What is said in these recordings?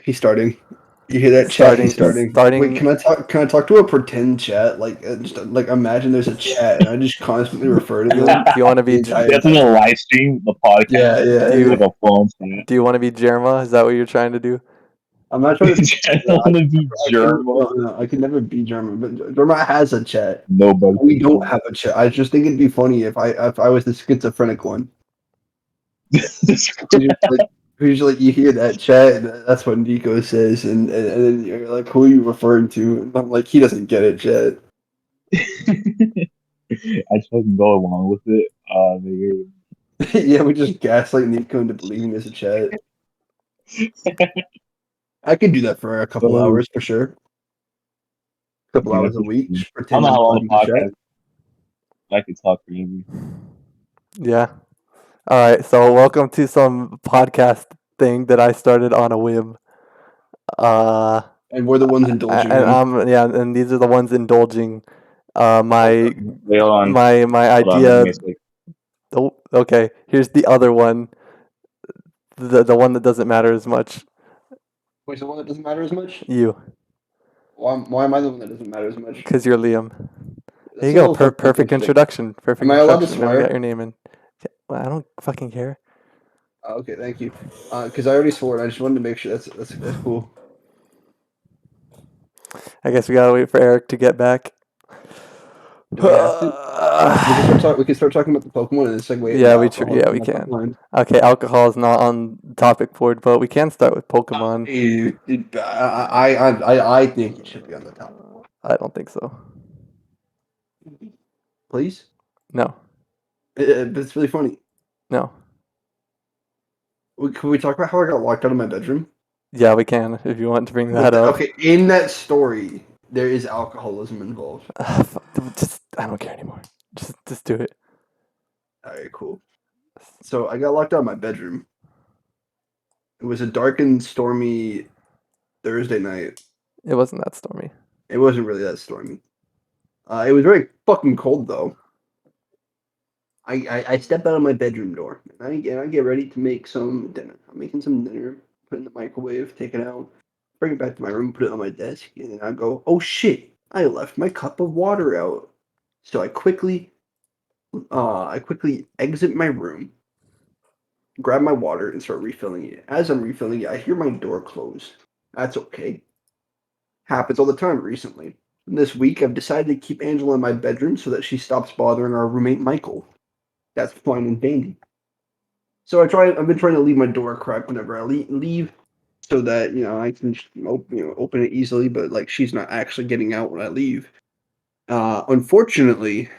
He's starting. You hear that chat? He's starting. Wait, can I talk? Can I talk to a pretend chat? Like, just like imagine there's a chat, and I just constantly refer to them. Do you want to be? That's in a live stream, the podcast. Yeah. Do you, like a phone chat. do you want to be Jerma? Is that what you're trying to do? I'm not trying to. I don't want to be German. No, I can never be German, but German has a chat. Nobody. We don't have a chat. I just think it'd be funny if I was the schizophrenic one. Usually you hear that chat, and that's what Nico says, and then you're like, who are you referring to? And I'm like, he doesn't get it, chat. I just fucking go along with it. Yeah, we just gaslight Nico into believing there's a chat. I could do that for a couple hours for sure. A couple hours a week. Just I don't pretend know I'm how long the talking podcast. I could talk crazy. Yeah. All right. So welcome to some podcast thing that I started on a whim. And we're the ones indulging. And these are the ones indulging. My Wait, hold on. my Hold on, idea. let me speak. Oh, okay. Here's the other one. The one that doesn't matter as much. Wait, the one that doesn't matter as much? You. Why am I the one that doesn't matter as much? Because you're Liam. That's There you go. Perfect introduction. Perfect. Am I allowed to introduction. Now we swear? got your name in. Well, I don't fucking care. Okay, thank you. Because I already swore, and I just wanted to make sure that's cool. I guess we gotta wait for Eric to get back. Do we have to? We can start talking about the Pokemon and segue. Yeah, we can. Okay, alcohol is not on the topic board, but we can start with Pokemon. I think it should be on the top. I don't think so. Please? No. It's really funny. No. Can we talk about how I got locked out of my bedroom? Yeah, we can, if you want to bring that up. Okay, in that story, there is alcoholism involved. I don't care anymore. Just do it. Alright, cool. So I got locked out of my bedroom. It was a dark and stormy Thursday night. It wasn't that stormy. It wasn't really that stormy. It was very fucking cold though. I step out of my bedroom door and I get ready to make some dinner. I'm making some dinner, put it in the microwave, take it out, bring it back to my room, put it on my desk, and then I go, oh shit, I left my cup of water out. So I quickly exit my room, grab my water, and start refilling it. As I'm refilling it, I hear my door close. That's okay. Happens all the time recently. This week, I've decided to keep Angela in my bedroom so that she stops bothering our roommate Michael. That's fine and dandy. So I've been trying to leave my door cracked whenever I leave, so that I can just open it easily. But like she's not actually getting out when I leave. Unfortunately,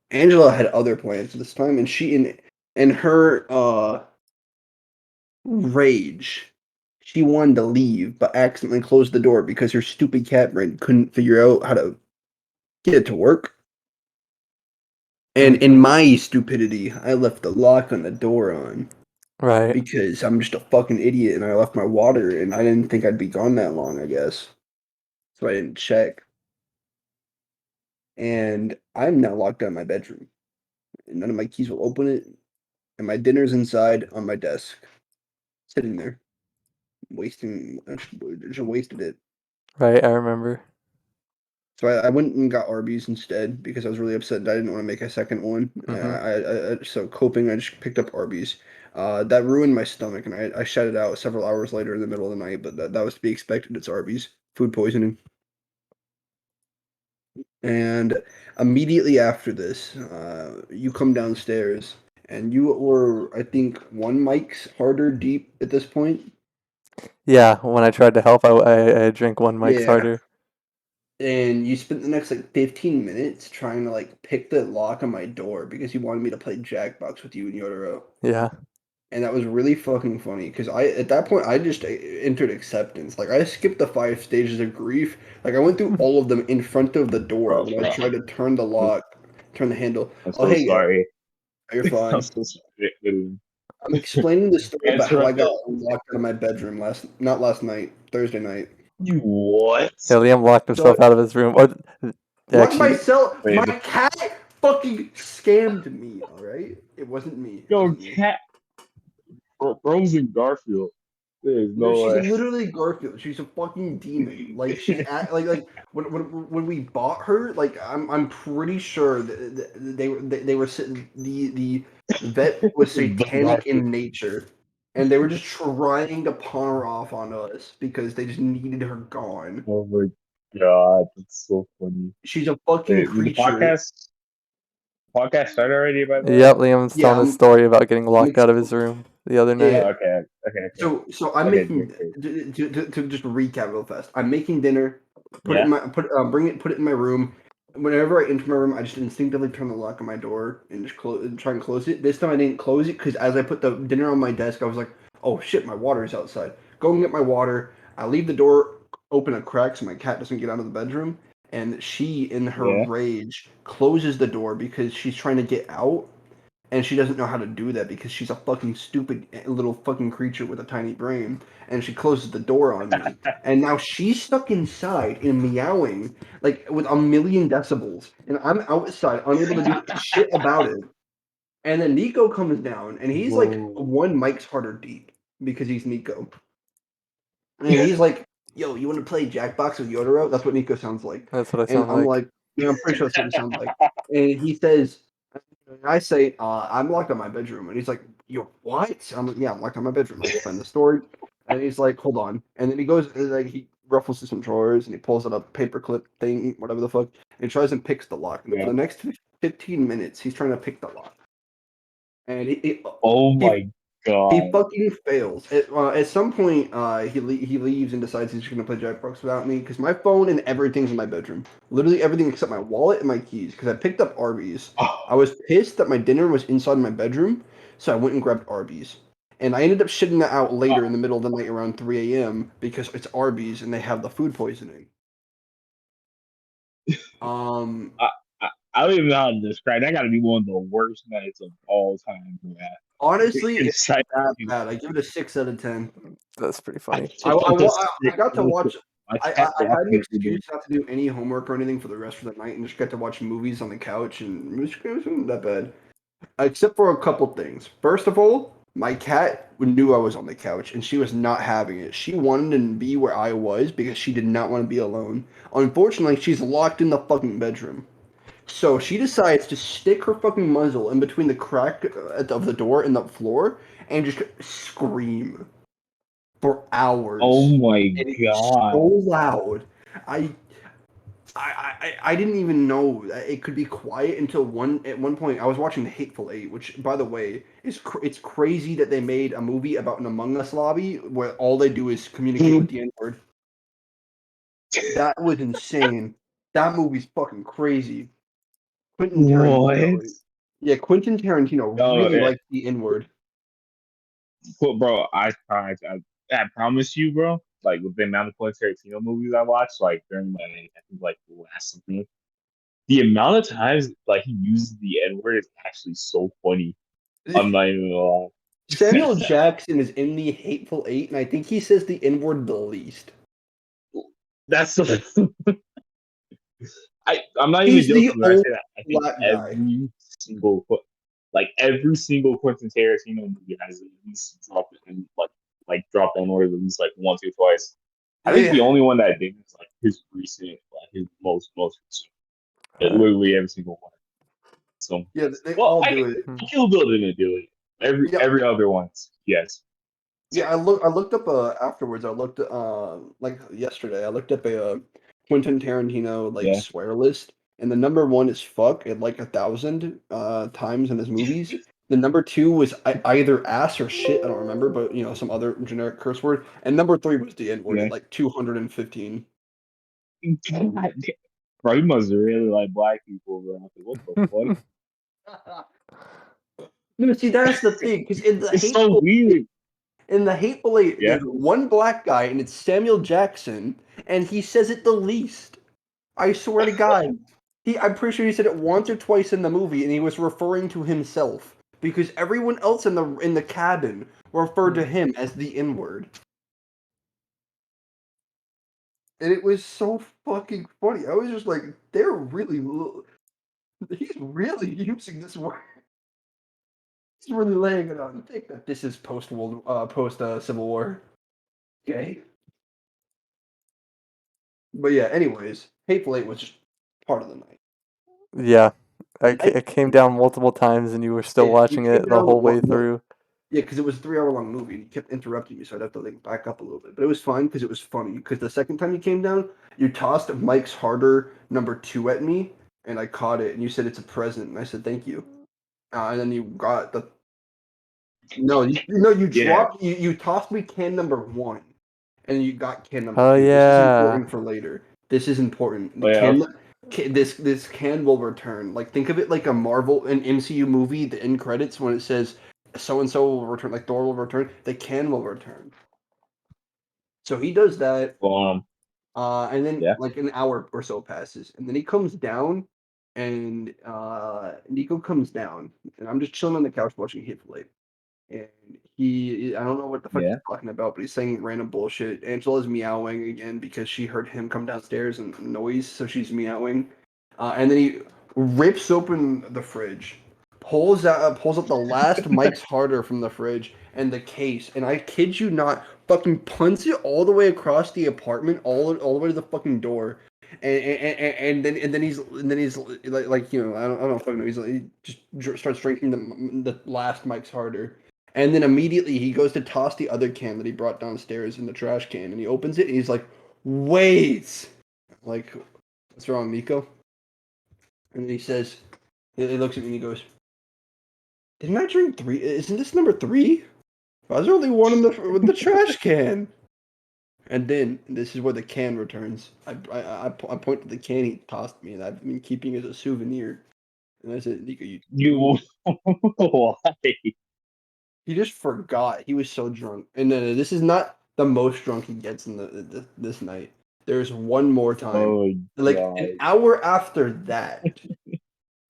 Angela had other plans this time, and she in her rage, she wanted to leave, but accidentally closed the door because her stupid cat brain couldn't figure out how to get it to work. And in my stupidity, I left the lock on the door on. Right. Because I'm just a fucking idiot and I left my water and I didn't think I'd be gone that long, I guess. So I didn't check. And I'm now locked out of my bedroom. And none of my keys will open it. And my dinner's inside on my desk. Sitting there. Just wasted it. Right, I remember. So I went and got Arby's instead because I was really upset that I didn't want to make a second one. So coping, I just picked up Arby's. That ruined my stomach, and I shut it out several hours later in the middle of the night. But that was to be expected. It's Arby's. Food poisoning. And immediately after this, you come downstairs, and you were, I think, one mic's harder deep at this point. Yeah, when I tried to help, I drank one mic's harder. And you spent the next 15 minutes trying to pick the lock on my door because you wanted me to play Jackbox with you and Yotaro. Yeah. And that was really fucking funny because at that point I just entered acceptance. I skipped the 5 stages of grief. I went through all of them in front of the door when I tried to turn the lock, turn the handle. I'm so sorry. You're fine. I'm so sorry. I'm explaining the story about how I got locked out of my bedroom not last night, Thursday night. You what? Yeah, Liam locked himself out of his room. Myself. My cat fucking scammed me. All right, it wasn't me. Yo, cat. Frozen Garfield. There's No, no she's way. literally Garfield. She's a fucking demon. Like she's like when we bought her, like I'm pretty sure that they were sitting the vet was The satanic Garfield. in nature, and they were just trying to pawn her off on us because they just needed her gone. Oh my god, that's so funny. She's a fucking Wait, did the creature. podcast start already? By the way. Yep, Liam's Yeah, telling a story about getting locked it's- out of his room the other yeah, night. Oh, okay, okay. So I'm Okay, making great. to just recap real fast. I'm making dinner. Put it Yeah. in my put it in my room. Whenever I enter my room, I just instinctively turn the lock on my door and just try and close it. This time I didn't close it because as I put the dinner on my desk, I was like, "Oh shit, my water is outside." Go and get my water. I leave the door open a crack so my cat doesn't get out of the bedroom. And she, in her Yeah. rage, closes the door because she's trying to get out and she doesn't know how to do that because she's a fucking stupid little fucking creature with a tiny brain, and she closes the door on me, and now she's stuck inside and meowing like with a million decibels, and I'm outside unable to do shit about it. And then Nico comes down, and he's like Whoa. one Mike's harder deep because he's Nico, and he's like, "Yo, you want to play Jackbox with Yotaro?" That's what Nico sounds like, That's what I and sound I'm like. like, "Yeah, I'm pretty sure that's what he sounds like." And he says, and I say, I'm locked in my bedroom. And he's like, "You're what?" I'm like, "Yeah, I'm locked in my bedroom." I explain the story. And he's like, "Hold on." And then he goes, like, he ruffles through some drawers and he pulls out a paperclip thing, whatever the fuck, and he tries and picks the lock. And for Yeah. the next 15 minutes, he's trying to pick the lock. And Oh he my god. fucking fails. At some point, he leaves and decides he's just gonna play Jackbox without me because my phone and everything's in my bedroom. Literally everything except my wallet and my keys. Because I picked up Arby's. I was pissed that my dinner was inside my bedroom, so I went and grabbed Arby's. And I ended up shitting that out later in the middle of the night around 3 a.m. because it's Arby's and they have the food poisoning. Um, I, I don't even know how to describe. That got to be one of the worst nights of all time. Yeah. honestly, it's Inside. that bad. I give it a 6 out of 10. That's pretty I funny. I got to watch. My I cat had an walking through the. excuse not to do any homework or anything for the rest of the night, and just got to watch movies on the couch, and it wasn't that bad, except for a couple things. First of all, my cat knew I was on the couch, and she was not having it. She wanted to be where I was because she did not want to be alone. Unfortunately, she's locked in the fucking bedroom. So she decides to stick her fucking muzzle in between the crack of the door and the floor and just scream for Oh hours. my And it was so god. loud. I I didn't even know that it could be quiet until at one point I was watching The Hateful Eight, which by the way it's crazy that they made a movie about an Among Us lobby where all they do is communicate with the N word. That was insane. That movie's fucking crazy. Quentin What? Tarantino. Yeah, Quentin Tarantino No, really liked the N word. bro. I promise you, bro. Like with the amount of Quentin Tarantino movies I watched, like during my, I think like last summer, the amount of times like he uses the N word is actually so funny. I'm not even gonna lie. Samuel Jackson is in the Hateful Eight, and I think he says the N word the least. That's the. I'm not even He's the joking when I only say that. I think black guy. every single Quentin Tarantino movie has at least dropped it in like dropped N word at least like once or twice. I think the Yeah, only one that didn't is like his recent, like his most recent. Literally every single one. So, yeah, they well, all do it. Kill Bill didn't do it. Yeah, Every other one, yes. yeah. I looked up afterwards. I looked like yesterday. I looked up a Quentin Tarantino like Yeah. swear list, and the number one is fuck at like 1,000 times in his movies. The number two was either ass or shit. I don't remember, but you know some other generic curse word. And number three was the N word Yeah. at like 215. God damn. Bro, he must really like black people, bro. Like, what the fuck? No, see that's the thing because It's so weird. in the Hateful Eight, Yeah. there's one black guy and it's Samuel Jackson, and he says it the least. I swear to God. I'm pretty sure he said it once or twice in the movie, and he was referring to himself because everyone else in the cabin referred to him as the N word, and it was so fucking funny. I was just like, he's really using this word. He's really laying it on thick that this is post Civil War. Okay. But yeah, anyways, Hateful Eight was just part of the night. Yeah, And it came down multiple times, and you were still it watching came it the down whole way through. Yeah, because it was a 3 hour long movie and you kept interrupting me, so I'd have to like back up a little bit. But it was fun because it was funny. Because the second time you came down, you tossed Mike's Harder #2 at me, and I caught it, and you said it's a present, and I said thank you. And then you got the you Yeah. dropped you tossed me can #1, and you got can Oh #2. This is yeah. important for later. This is important. Oh The yeah. this can will return. Like think of it like a Marvel an MCU movie. The end credits when it says so and so will return, like Thor will return. The can will return. So he does that, Um. and then Yeah. like an hour or so passes, and then he comes down, and Nico comes down, and I'm just chilling on the couch watching Hateful Eight. And I don't know what the fuck he's Yeah. talking about, but he's saying random bullshit. Angela's meowing again because she heard him come downstairs and noise, so she's meowing. And then he rips open the fridge, pulls up the last Mike's Harder from the fridge and the case, and I kid you not, fucking punts it all the way across the apartment, all the way to the fucking door. And then he's like you know I don't fucking know he just starts drinking the last Mike's Harder. And then immediately he goes to toss the other can that he brought downstairs in the trash can, and he opens it and he's like, "Wait!" Like, what's wrong, Nico? And then he says, he looks at me and he goes, "Didn't I drink 3? Isn't this #3? I was only one in the trash can." And then this is where the can returns. I point to the can he tossed me, and I've been keeping it as a souvenir. And I said, "Nico, you." You. Why? He just forgot. He was so drunk. And this is not the most drunk he gets in this night. There's one more time. Oh Like an god. hour after that,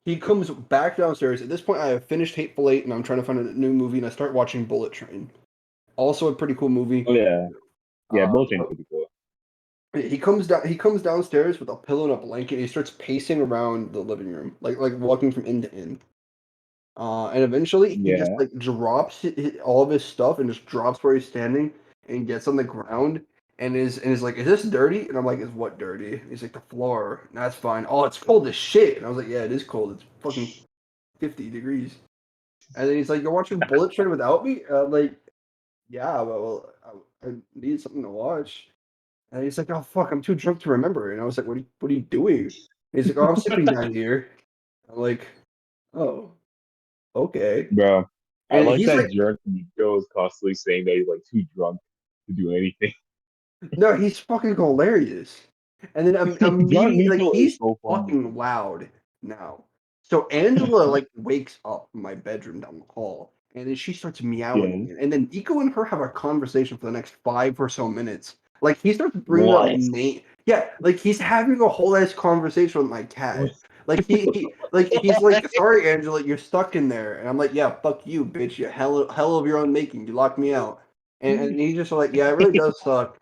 he comes back downstairs. At this point, I have finished Hateful Eight, and I'm trying to find a new movie, and I start watching Bullet Train. Also a pretty cool movie. Oh yeah. Yeah. Uh, Both things pretty cool. he comes down. He comes downstairs with a pillow and a blanket. And he starts pacing around the living room, like walking from end to end. And eventually he just Yeah. like drops all of his stuff and just drops where he's standing and gets on the ground and is like, "Is this dirty?" And I'm like, "Is what dirty?" He's like, "The floor." And that's fine. "Oh, it's cold as shit." And I was like, "Yeah, it is cold. It's fucking 50 degrees." And then he's like, "You're watching Bullet Train without me?" And I'm like, "Yeah, well, I need something to watch." And he's like, "Oh fuck, I'm too drunk to remember." And I was like, what are you doing?" And he's like, "Oh, I'm sitting down here." I'm like, "Oh, okay." Bro. I And like he's that like, jerk Joe is constantly saying that he's like too drunk to do anything. no, he's fucking hilarious. And then Drunk immediately, like, Nico is he's so funny. talking loud now. So Angela, like, wakes up in my bedroom down the hall, and then she starts meowing Yeah. again. And then Nico and her have a conversation for the next 5 or so minutes. Like, he starts bringing up What? name. Yeah, like, he's having a whole ass conversation with my cat. Like, he's like, "Sorry, Angela, you're stuck in there." And I'm like, "Yeah, fuck you, bitch. You hell of your own making. You locked me out." And he's just like, "Yeah, it really does suck."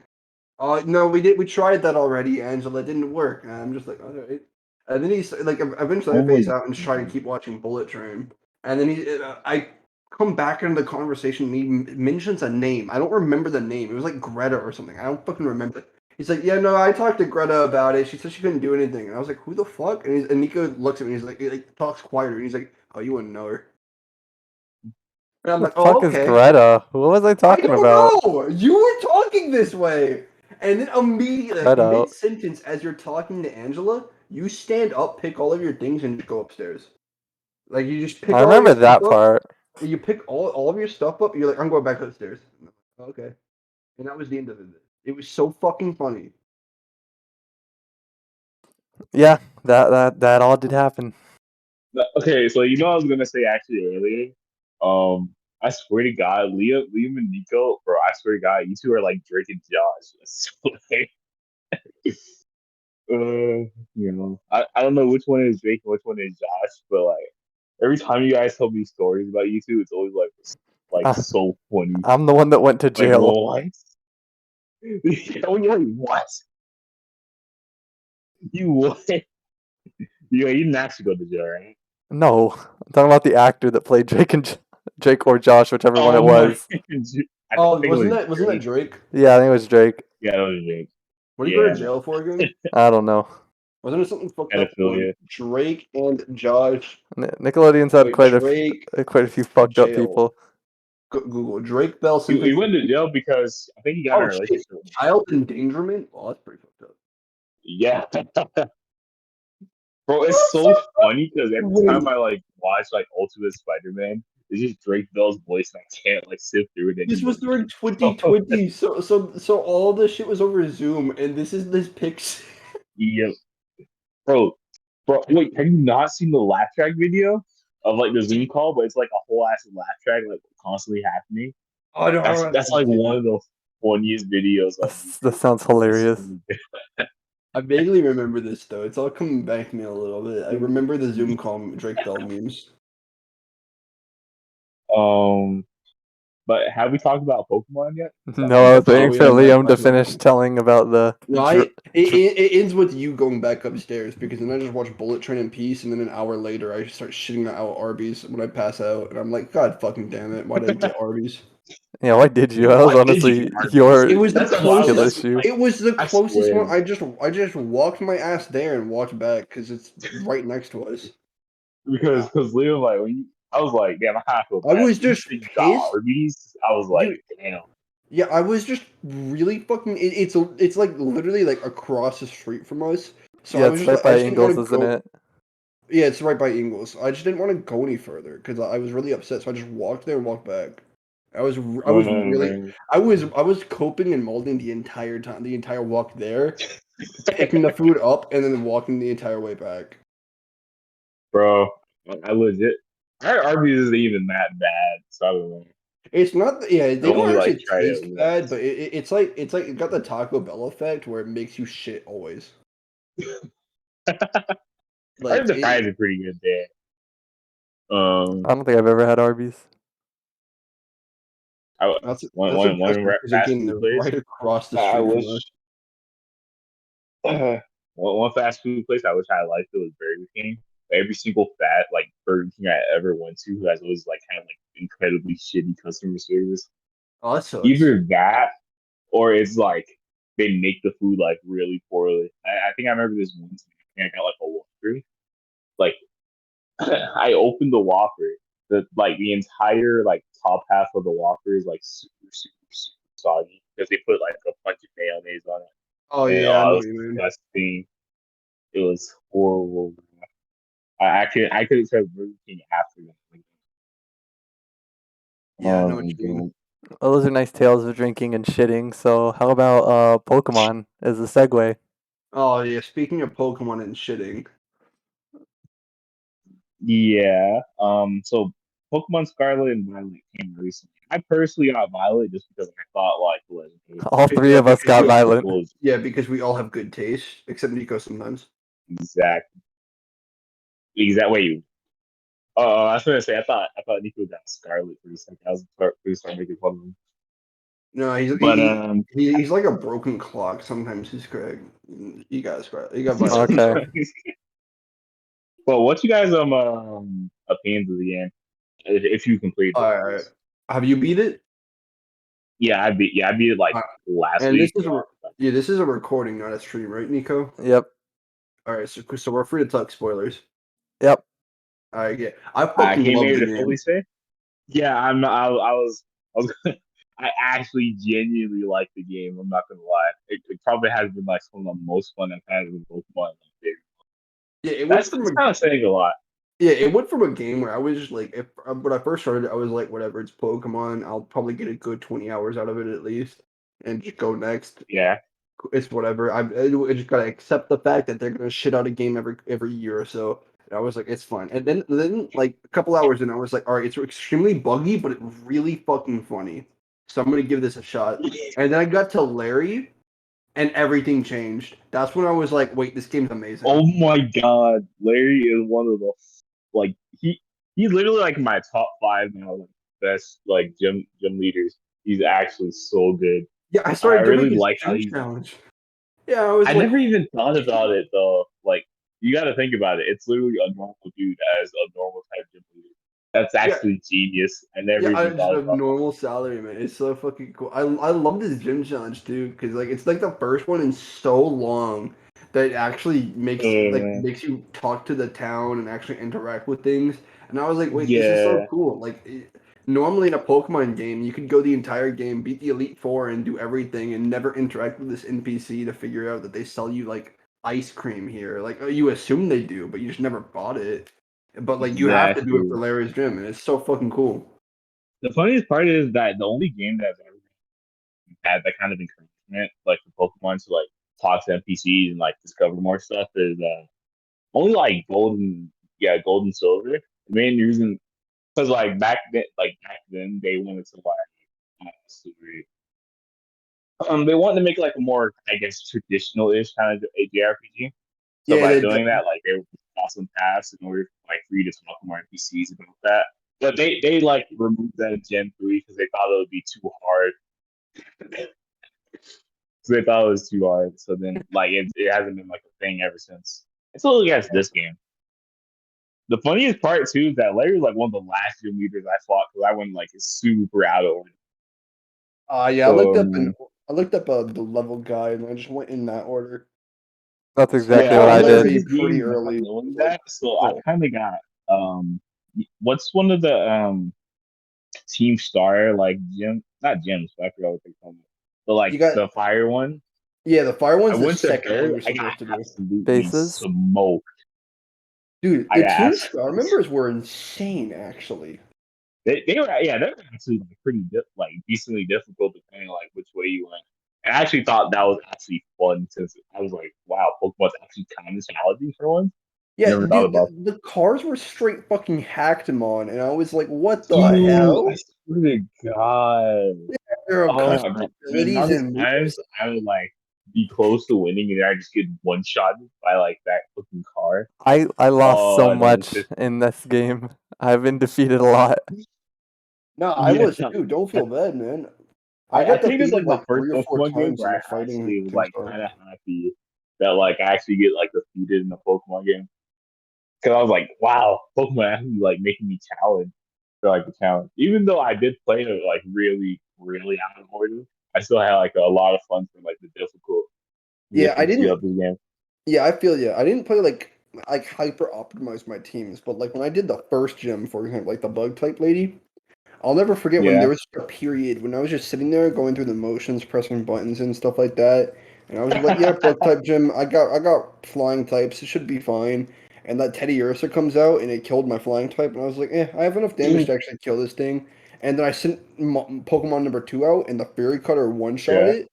No, we tried that already, Angela. It didn't work. And I'm just like, all right. And then he's like, eventually I Oh my phase out and just try to keep watching Bullet Train. And then I come back into the conversation and he mentions a name. I don't remember the name. It was like Greta or something. I don't fucking remember. He's like, "Yeah, no, I talked to Greta about it. She said she couldn't do anything." And I was like, "Who the fuck?" And Nico looks at me. He like talks quieter. And he's like, "Oh, you wouldn't know her." And I'm The like, "Oh, fuck is okay." Greta? What was I I talking don't about? know. You were talking this way. And then immediately, like Greta. mid sentence, as you're talking to Angela, you stand up, pick all of your things, and just go upstairs. Like you just pick I all of your remember stuff that up. part. And you pick all of your stuff up. And you're like, "I'm going back upstairs." Okay. And that was the end of it. It was so fucking funny. Yeah, that all did happen. Okay, so you know what I was gonna say actually earlier. I swear to God, Liam and Nico, bro. I swear to God, you two are like Drake and Josh. I swear. I don't know which one is Drake and which one is Josh, but like every time you guys tell me stories about you two, it's always like Uh, so funny. I'm the one that went to Like jail. what? Oh, you're like what? You what? You didn't actually go to jail, right? No, I'm talking about the actor that played Drake or Josh, whichever one it Oh my! was. Oh, think it was wasn't that Drake. Drake? Yeah, I think it was Drake. Yeah, that was Drake. What did he go Yeah, to jail for again? I don't know. Wasn't there something fucked up with pedophilia. Drake and Josh? Nickelodeon's had Wait, quite Drake a few fucked up jail. people. Google Drake Bell He sentenced. went to jail because I think he got in Oh a shit! relationship. With Child endangerment. Oh, that's pretty fucked up. Yeah, bro, it's so funny because every time Wait, I like watch like Ultimate Spider-Man, it's just Drake Bell's voice, and I can't like sit through it this was anymore. during 2020, so all this shit was over Zoom, and this is this pics. Yeah, bro, wait, have you not seen the laugh track video of like the Zoom call? But it's like a whole ass laugh track like constantly happening. Oh no, I don't have That's like to. one of the funniest videos on That YouTube. sounds hilarious. I vaguely remember this though. It's all coming back to me a little bit. I remember the Zoom call Drake Bell memes. Um, but have we talked about Pokemon yet? No, I was Oh, waiting we for haven't Liam to talked about finish telling about the. No, it ends with you going back upstairs because then I just watch Bullet Train in peace, and then an hour later I start shitting out Arby's when I pass out, and I'm like, God fucking damn it, why did I get Arby's? Yeah, why did you? That was Why did you honestly get Arby's? your It was the That's a skill closest. issue. It was the I closest one. swear. I just walked my ass there and walked back because it's right next to us. Because Leo like I was like, damn, I kind of feel I bad. was When you just said you got pissed, Arby's, I was like, dude. damn. Yeah, I was just really fucking. It's like literally like across the street from us. So I Yeah, was it's just right like, I by just didn't want Ingles, to isn't go. it? Yeah, it's right by Ingles. I just didn't want to go any further because I was really upset. So I just walked there and walked back. I was really I was coping and molding the entire time, the entire walk there, picking the food up and then walking the entire way back. Bro, I legit. Our Arby's isn't even that bad, so I don't know. It's not, yeah, I they don't only like actually tried it taste bad, once. but it's like it got the Taco Bell effect where it makes you shit always. Our Like the fries are pretty good there. I don't think I've ever had Arby's. I, that's impressive because fast again food they're place. right across the I street from us. wish one fast food place I wish I liked it was Burger King. Every single Burger King I ever went to has always like kind of like incredibly shitty customer service. Oh, that sucks. Either that or it's like they make the food like really poorly. I think I remember this one time I got like a Whopper. Like I opened the Whopper, the entire like top half of the Whopper is like super soggy because they put like a bunch of mayonnaise on it. Oh And yeah, I it know was what you mean. disgusting. It was horrible. I couldn't try Burger King after that. Like, Yeah, I know what you mean. God. Well, those are nice tales of drinking and shitting. So how about Pokemon as a segue? Oh yeah, speaking of Pokemon and shitting. Yeah. So Pokemon Scarlet and Violet came recently. I personally got Violet just because I thought like Legend All three Yeah, of us got Violent. was because we all have good taste, except Nico sometimes. exact wait. I was gonna say I thought Nico got Scarlet for a second. I was pretty start making fun of him. No, But he's like a broken clock. Sometimes he's correct. He got Scarlet. He got Violet. Okay. well, what you guys opinions of the game? If you complete it, All right. Have you beat it? I beat it like Uh, last and week. this is a recording, not a stream, right, Nico? Yep. All right, so we're free to talk spoilers. Yep. All right, yeah, I I fucking came love here the to fully game. say, yeah, I'm not. I was. I actually genuinely like the game. I'm not gonna lie. It probably has been like some of the most fun I've had with Pokemon. Yeah, it went That's from a kind of saying a lot. Yeah, it went from a game where I was just like, if when I first started, I was like, whatever, it's Pokemon. I'll probably get a good 20 hours out of it at least, and just go next. Yeah, It's whatever. I just gotta accept the fact that they're gonna shit out a game every year or so. And I was like, it's fine. And then like a couple hours in, I was like, all right, it's extremely buggy, but it's really fucking funny. So I'm gonna give this a shot. And then I got to Larry, and everything changed. That's when I was like, wait, this game's amazing. oh my god, Larry is one of the like he's literally like my top five now, like best like gym leaders. He's actually so good. Yeah, I I started doing really his like how gym he's. challenge. Yeah, I was I like, never even thought about it though. Like you got to think about it. It's literally a normal dude as a normal type gym leader. That's Yeah, actually genius. I never yeah, I even just thought have about that. normal salary, man. It's so fucking cool. I love this gym challenge too, because like it's like the first one in so long that it actually Oh man. makes you talk to the town and actually interact with things. And I was like, wait, this is so Yeah, cool. Normally in a Pokemon game, you could go the entire game, beat the Elite Four, and do everything, and never interact with this NPC to figure out that they sell you like ice cream here. Like you assume they do, but you just never bought it. But like you have to do it for exactly. Larry's gym, and it's so fucking cool. The funniest part is that the only game that's ever had that kind of encouragement, like for Pokemon to like talk to NPCs and like discover more stuff, is only like gold and silver. The main reason, because back then they wanted to they wanted to make like a more, I guess, traditional-ish kind of a JRPG. So Yeah, by they, doing that, like they were awesome paths in order like for you to talk to more NPCs about that. But they like removed that in Gen 3 because they thought it would be too hard. So they thought it was too hard. So then like it hasn't been like a thing ever since. Until against this game. The funniest part too is that Larry was like one of the last gym leaders I fought because I went like super out of order. yeah, So man, I looked up the level guide and I just went in that order. That's So yeah, exactly I what I I went went into did. the pretty game not early. knowing Like, that, so I oh, kind of got what's one of the Team Star like gym, not gyms, but I forgot what they call it, but you like got the fire one. yeah, the fire I one's the went to second one her, you're I got supposed to do. absolutely Bases. smoked. Dude, I the got Team Star absolutely. members were insane, actually. They were yeah they were actually like pretty like decently difficult depending on like which way you went. And I actually thought that was actually fun since I was like, wow, Pokemon's actually kind of challenging for once. Yeah, Never thought dude, about the cars were straight fucking hacked him on, and I was like, what the dude. I hell? swear to God. There are Oh custom my god. The abilities amount of and moves. times I would like be close to winning and I just get one shot by like that fucking car. I lost so Oh, that was much just in this game. I've been defeated a lot. No, I yeah. was too. Don't I, feel bad, man. I I got think it's defeated like the like first 3 or 4 Pokemon game times where in I the fighting actually was Team like Star. kind of happy that like I actually get like defeated in the Pokemon game because I was like, wow, Pokemon actually like making me challenge for like the challenge. Even though I did play it like really out of order, I still had like a lot of fun from like the Yeah, I difficulty didn't. of the game. Yeah, I feel yeah. I didn't play like hyper optimize my teams, but like when I did the first gym, for example, like the bug type lady, I'll never forget when there Yeah. was a period when I was just sitting there going through the motions, pressing buttons and stuff like that, and I was just like, yeah, bug type gym. I got flying types. It should be fine. And that Teddy Ursa comes out and it killed my flying type, and I was like, I have enough damage to actually kill this thing. And then I sent Pokemon number two out, and the Fairy Cutter one shot Yeah. it.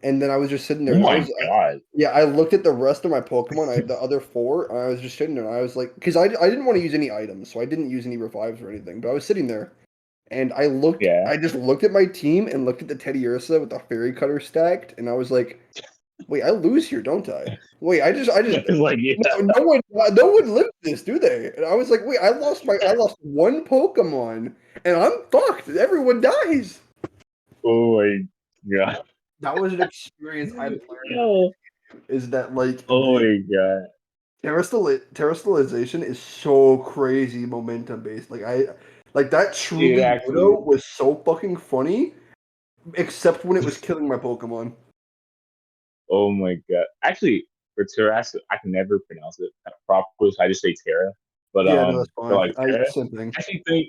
And then I was just sitting there, Oh and my god. yeah, I looked at the rest of my Pokemon. I had the other four, and I was just sitting there. And I was like, because I didn't want to use any items, so I didn't use any revives or anything. But I was sitting there, and Yeah. I just looked at my team and looked at the Teddy Ursa with the Fairy Cutter stacked, and I was like, wait, I lose here, don't I? Wait, It's like yeah. no one lives this, do they? And I was like, wait, I lost one Pokemon, and I'm fucked. Everyone dies. Oh my god. That was an experience I learned Yo. is that like Oh the my god. terrestrialization is so crazy momentum based. Like that It truly actually. Widow was so fucking funny, except when it was killing my Pokemon. Oh my god. Actually, for Terras, I can never pronounce it properly, so I just say Terra. But Yeah, no, that's for fine. like Terra, Same thing. I actually think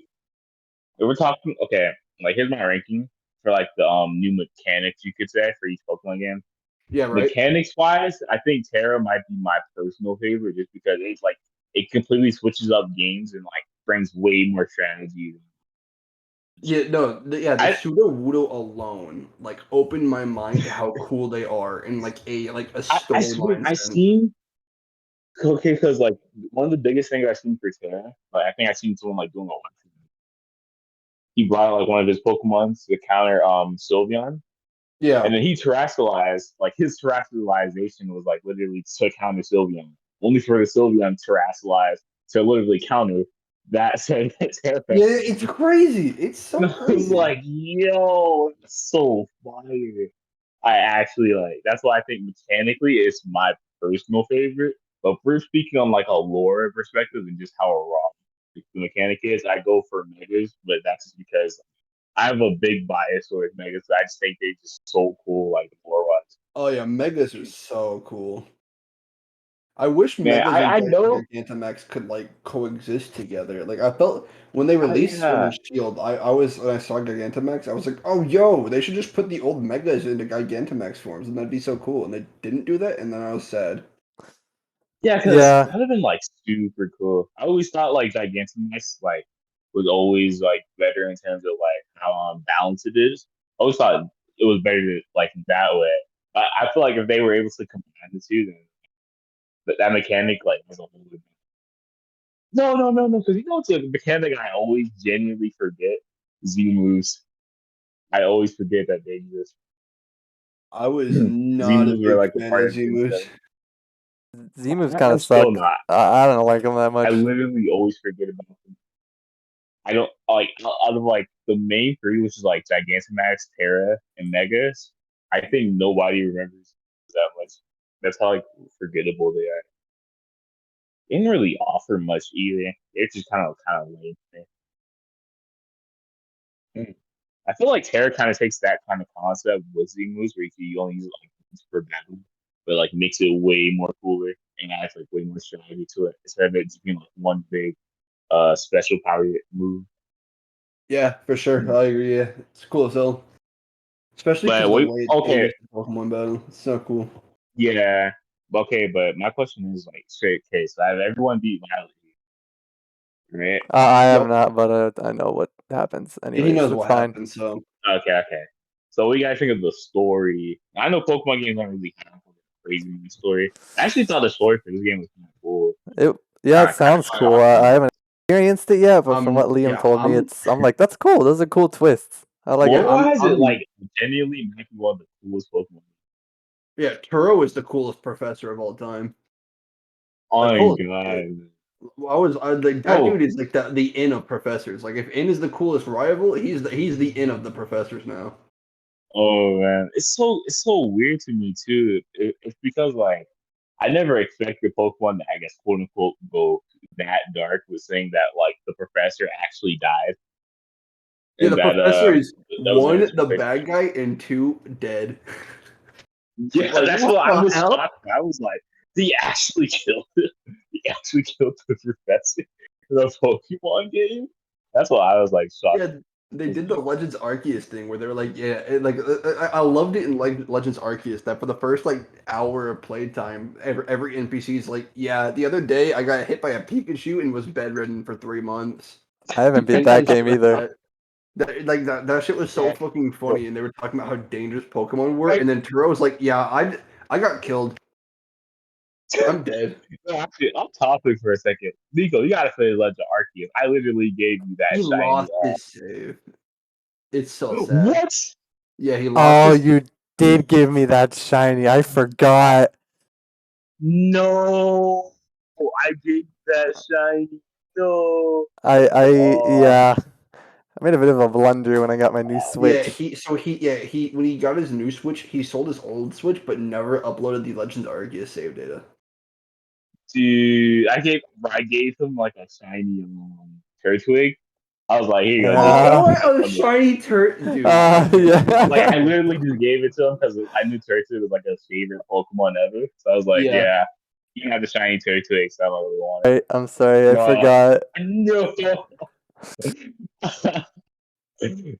if we're talking okay, like here's my ranking for like the new mechanics you could say for each Pokemon game. Yeah, right. Mechanics wise, I think Terra might be my personal favorite just because it's like it completely switches up games and like brings way more strategy. Yeah, no, the I pseudo Wudo alone like opened my mind to how cool they are in like a I swear storyline I sense. seen okay because like one of the biggest things I've seen for Terra, like I think I've seen someone like doing a one. He brought like one of his Pokemons to counter Sylveon, and Yeah. then he terrestrialized. Like his terrestrialization was like literally to counter Sylveon, only for the Sylveon terrestrialized to literally counter that said Terra. Yeah, it's crazy. It's And so I was crazy. like, yo, that's so fire. I actually like that's why I think mechanically it's my personal favorite. But we're speaking on like a lore perspective and just how raw. the mechanic is, I go for megas, but that's just because I have a big bias towards megas. I just think they're just so cool, like the lore wise. Oh yeah, Megas are so cool. I wish Man, Megas and I know. Gigantamax could like coexist together. Like I felt when they I, released Sword yeah, and Shield, I was when I saw Gigantamax, I was like, oh yo, they should just put the old Megas into Gigantamax forms, and that'd be so cool. And they didn't do that, and then I was sad. yeah, because Yeah. that would have been like super cool. I always thought like Gigantamax like was always like better in terms of like how balanced it is. I always thought it was better like that way. I feel like if they were able to combine the two, then that mechanic like was a whole. No. Because you know what's a mechanic I always genuinely forget? Z moves. I always forget that they exist. I was Z not a moves were big like the fan part of of the Z-Moves. Z-moves kind I'm of still suck. not. I don't like them that I much. literally always forget about them. I don't like out of like the main three, which is like Gigantamax, Terra, and Megas. I think nobody remembers that much. That's how like forgettable they are. They didn't really offer much either. They're just kind of lame. I feel like Terra kind of takes that kind of concept with Z moves where you only use it like once per battle, but like makes it way more cooler and adds like way more strategy to it instead of it just being like one big special power move. Yeah, for sure. I agree. Yeah, it's cool as hell, especially because But of the wait, way it okay, changes the Pokemon battle. It's so cool. yeah, okay, but my question is like straight case. I have everyone beat Violet, right? I have Yep. not, but I know what happens Yeah, he anyways. knows It's what fine. happened. So Okay. So we gotta think of the story. I know Pokemon games don't really have a crazy main story. I actually thought the story for this game was kind of cool. Yeah, it Kind of sounds caught it cool. off I guard. haven't experienced it yet, but from what Liam yeah, told me, I'm like, that's cool. Those are cool twists. I like Lore it. wise, it I'm like genuinely might be one of the coolest Pokemon. yeah. Turo is the coolest professor of all time. Oh Like my holy shit. god, I like that bro! dude is like the in of professors. Like if in is the coolest rival, he's the in of the professors now. Oh man, it's so weird to me too. It's because like I never expected Pokemon to, I guess, quote unquote, go that dark with saying that like the professor actually died Yeah, and the that professor is that was one, answered the quick. bad guy, and two, dead. Yeah, Like that's what what I the was hell? shocked. I was like, he actually killed it. He actually killed the professor in the Pokemon game. That's what I was like shocked. Yeah, they I was did the like, Legends Arceus thing where they were like, yeah, I loved it in like Legends Arceus that for the first like hour of playtime, every NPC's like, yeah, the other day I got hit by a Pikachu and was bedridden for 3 months. I haven't beat And, that and shit game like either. that. That shit was so yeah, fucking bro, funny, and they were talking about how dangerous Pokemon were, right? and then Turo was like, "Yeah, I got killed. I'm dead." No, actually, off topic for a second. Nico, you gotta play Legend of Arceus. I literally gave you that He shiny lost his save. It's so sad. What? Yeah, he lost Oh, his. you did give me that shiny. I forgot. No. I gave you that shiny. No. Oh, Yeah. I made a bit of a blunder when I got my new Yeah, Switch. he when he got his new Switch, he sold his old Switch, but never uploaded the Legends Arceus save data. dude, I gave him like a shiny Turtwig. I was like, here you go, Nico. Oh, Yeah. what a shiny turd, dude! Like I Yeah. literally just gave it to him because I knew Turtwig was like a favorite Pokemon ever. So I was like, Yeah, yeah, you can have the shiny Turtwig. So I don't really want it. Right, I'm sorry, I No, forgot. no,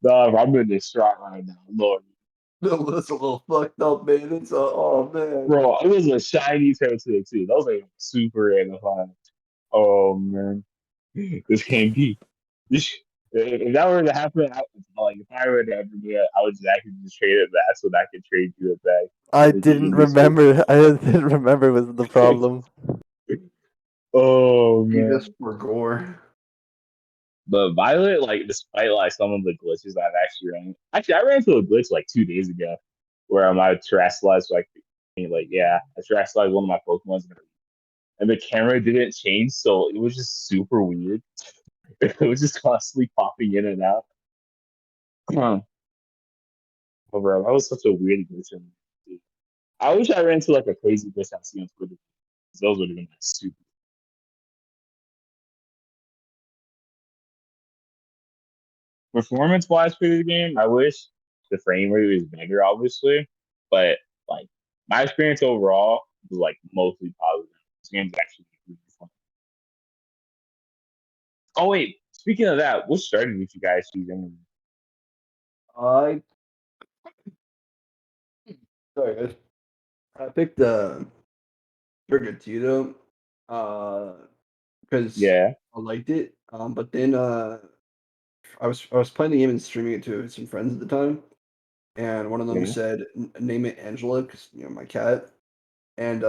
no, I'm in distraught right now, Lord. that's a little fucked up, man. It's oh man. Bro, it was a shiny Turtwig too. Those are super random. Oh man, this can't be. This, if that were to happen, like if I were to ever do it, I would just actually just trade it back so that I could trade you it back. I And get your didn't new Switch. remember. I didn't remember was the problem. Oh Jesus man. for gore. But Violet, like despite like some of the glitches I've actually I ran into a glitch like 2 days ago where I terrestrialized like yeah, I terrestrialized one of my Pokemon and the camera didn't change, so it was just super weird. It was just constantly popping in and out. Oh, bro, that was such a weird glitch. I wish I ran into like a crazy glitch I see on Twitter. Those would have been like super performance-wise for the game, I wish the frame rate was better, obviously, but like my experience overall was like mostly positive. This game's actually really fun. Oh wait, speaking of that, what strategy did you guys choose? Anyway? I sorry, guys. I picked Brigatito, because Yeah, I liked it. But then I was playing the game and streaming it to some friends at the time, and one of them yeah. said, "Name it Angela," because my cat. And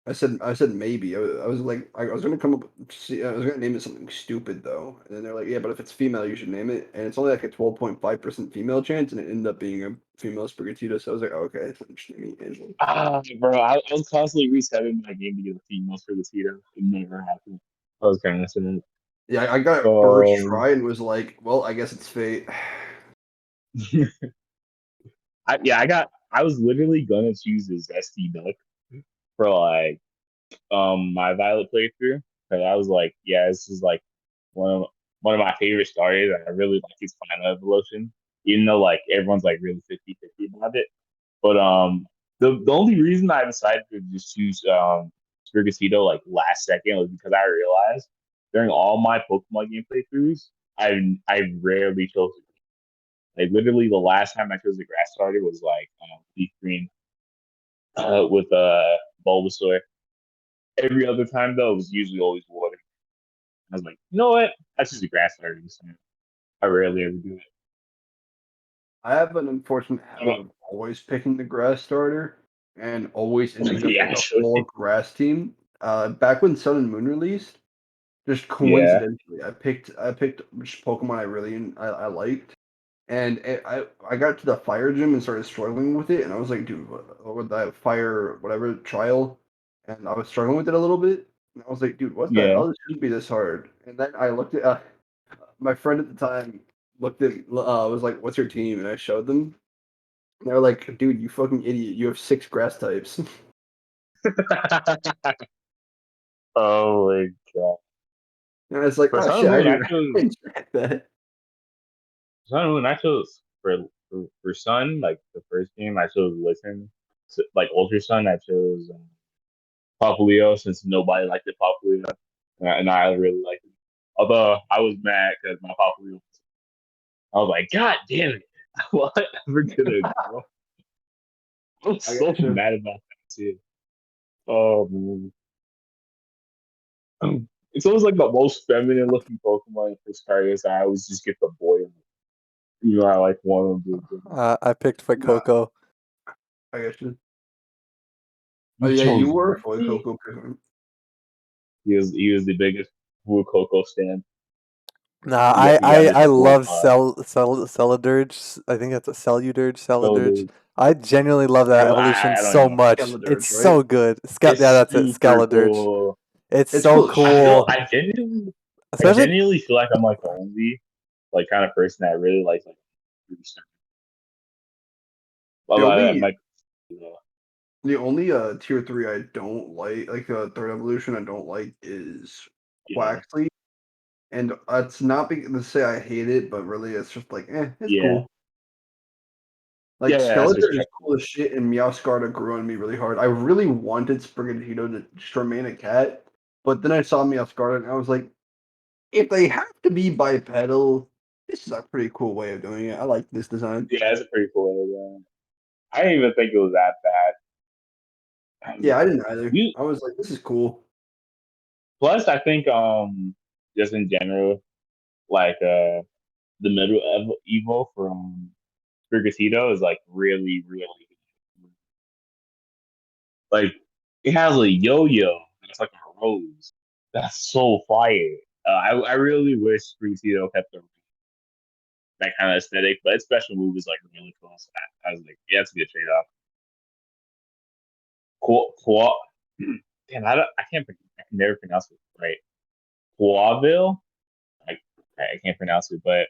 I said maybe. I was like, I was gonna come up. See, I was gonna name it something stupid though, and then they're like, yeah, but if it's female, you should name it. And it's only like a 12.5% female chance, and it ended up being a female Sprigatito. So I was like, oh, okay, so I'm just naming it Angela. Bro, I was constantly resetting my game to get a female for the Tito. It never happened. I was kind of missing Yeah, I got it. it first try and was like, well, I guess it's fate. I was literally gonna choose this SD Duck for like my Violet playthrough because I was like, yeah, this is like one of one of my favorite starters. And I really like his final evolution, even though like everyone's like really 50-50 about it. But the only reason I decided to just choose Sprigatito like last second was because I realized during all my Pokemon game playthroughs, I rarely chose it. Like literally the last time I chose a grass starter was like Leaf Green with Bulbasaur. Every other time though, it was usually always water. I was like, you know what? That's just a grass starter this time. I rarely ever do it. I have an unfortunate habit of always picking the grass starter and always ending up Yeah, with a full grass team. Back when Sun and Moon released, just yeah, coincidentally, I picked which Pokemon I liked, and I got to the fire gym and started struggling with it, and I was like, dude, what with that fire whatever trial, and I was struggling with it a little bit, and I was like, dude, what the yeah. hell? This shouldn't be this hard. And then I looked at my friend at the time looked at was like, what's your team? And I showed them. And they were like, dude, you fucking idiot! You have 6 grass types. Oh my god. And I was like, For oh Sun shit, and I Moon, didn't, I I chose didn't track that. Sun and Moon. I chose for Sun, like the first game, I chose Listen. So, like Ultra Sun, I chose Popplio since nobody liked it Popplio, and I really liked it. Although I was mad because my Popplio, I was like, God damn it, what ever gonna go? I was I so got you. mad about that too. Oh man. It's always like the most feminine looking Pokemon for starters. I always just get the boy. You know, I like one of them. I picked for Nah, Coco. I got you. Oh You yeah, you chose were fully me. Coco Picker. He was the biggest Blue Coco stand. Nah, You got I Mr. Full love Celadurge. I think that's a Celudurge, Celadurge. Shoulders. I genuinely love that evolution I don't so even know. much. It's Skeledirge, right? so good. Yeah, It's that's it, super Scaladurge. cool. It's It's so cool as shit. cool. I Especially genuinely feel like I'm like the only like kind of person that really likes like really stuff. The Well, only like the only tier 3 I don't like third evolution I don't like is yeah, Quaxley. And it's not to say I hate it, but really it's just like, it's yeah, cool. Like yeah. That's Skeletor is respectable. cool as shit, and Meowscarada grew on me really hard. I really wanted Sprigatito to just remain a cat, but then I saw Meowscarada and I was like, if they have to be bipedal, this is a pretty cool way of doing it. I like this design. Yeah, it's a pretty cool. I didn't even think it was that bad. Yeah, I didn't either. You I was like, this is cool. plus, I think just in general, like the middle Evo from Sprigatito is like really really like it has a yo-yo. It's like a rose. That's so fire. I really wish Sprigatito kept that kind of aesthetic, but its special move is like really cool. So I was like, yeah, it's a good trade off. Cool. Damn, I can't. I can never pronounce it right. Quaville. I I can't pronounce it, but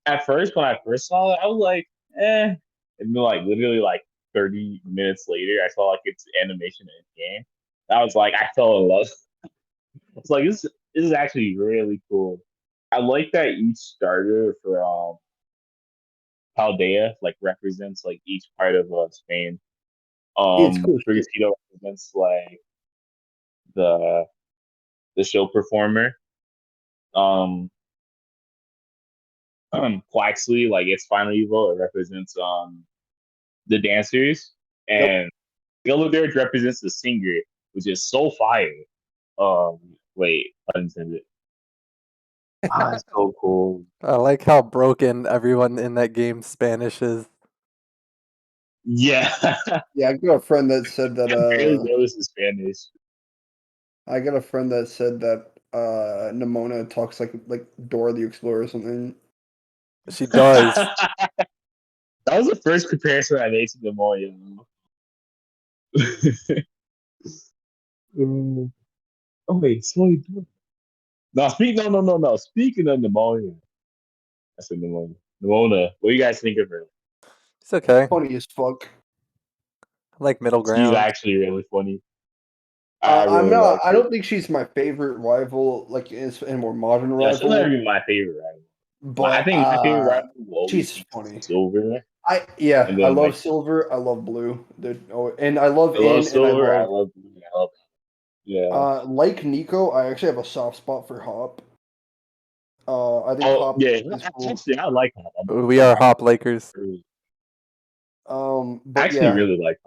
at first when I first saw it, I was like, eh. And then like literally like 30 minutes later, I saw like its animation in the game. I was like, I fell in love. It's like this is actually really cool. I like that each starter for Paldea like represents like each part of Spain. It's cool shit. Brigatito represents like the the show performer. Um, Quaxley, like its final evil, it represents the dancers, Yep. and Yellow Dirge represents the singer, which is so fire. Wait, pun intended. Ah, it's so cool. I like how broken everyone in that game Spanish is. Yeah, Yeah, I got a friend that said that. I barely noticed the Spanish. I got a friend that said that Nimona talks like Dora the Explorer or something. She does. That was the first comparison I made to the Moya. Mm. Oh wait, sorry. No. Speaking of pneumonia, I said pneumonia. Nimona, what do you guys think of her? It's okay. Funny as fuck. I like middle She's ground. actually really funny. I I'm really not. like I her. don't think she's my favorite rival, like in a more modern Yeah, she'll never rival. be my favorite rival. I But think my favorite rival will always she's be funny. Silver, Yeah, and I then love like Silver. I love Blue. And I love I love In, and I Silver, I love love Blue, I love yeah. like Nico. I actually have a soft spot for Hop. I think Oh Hop yeah, is cool. actually I like him. We are Hop Lakers. I But actually yeah, really like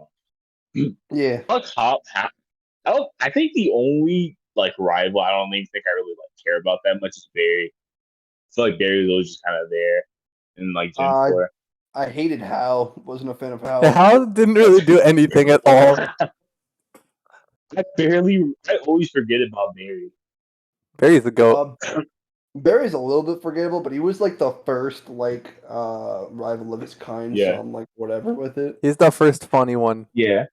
him. yeah. Fuck Hop. I think the only like rival I don't even think I really like care about that much is Barry. I feel like Barry was always just kind of there in like Gen Uh, 4. I hated Hal. Wasn't a fan of Hal. Hal didn't really do anything at all. I always forget about Barry. Barry's a goat. Uh, Barry's a little bit forgettable, but he was like the first rival of his kind, so Yeah. I'm like whatever with it. He's the first funny one. Yeah.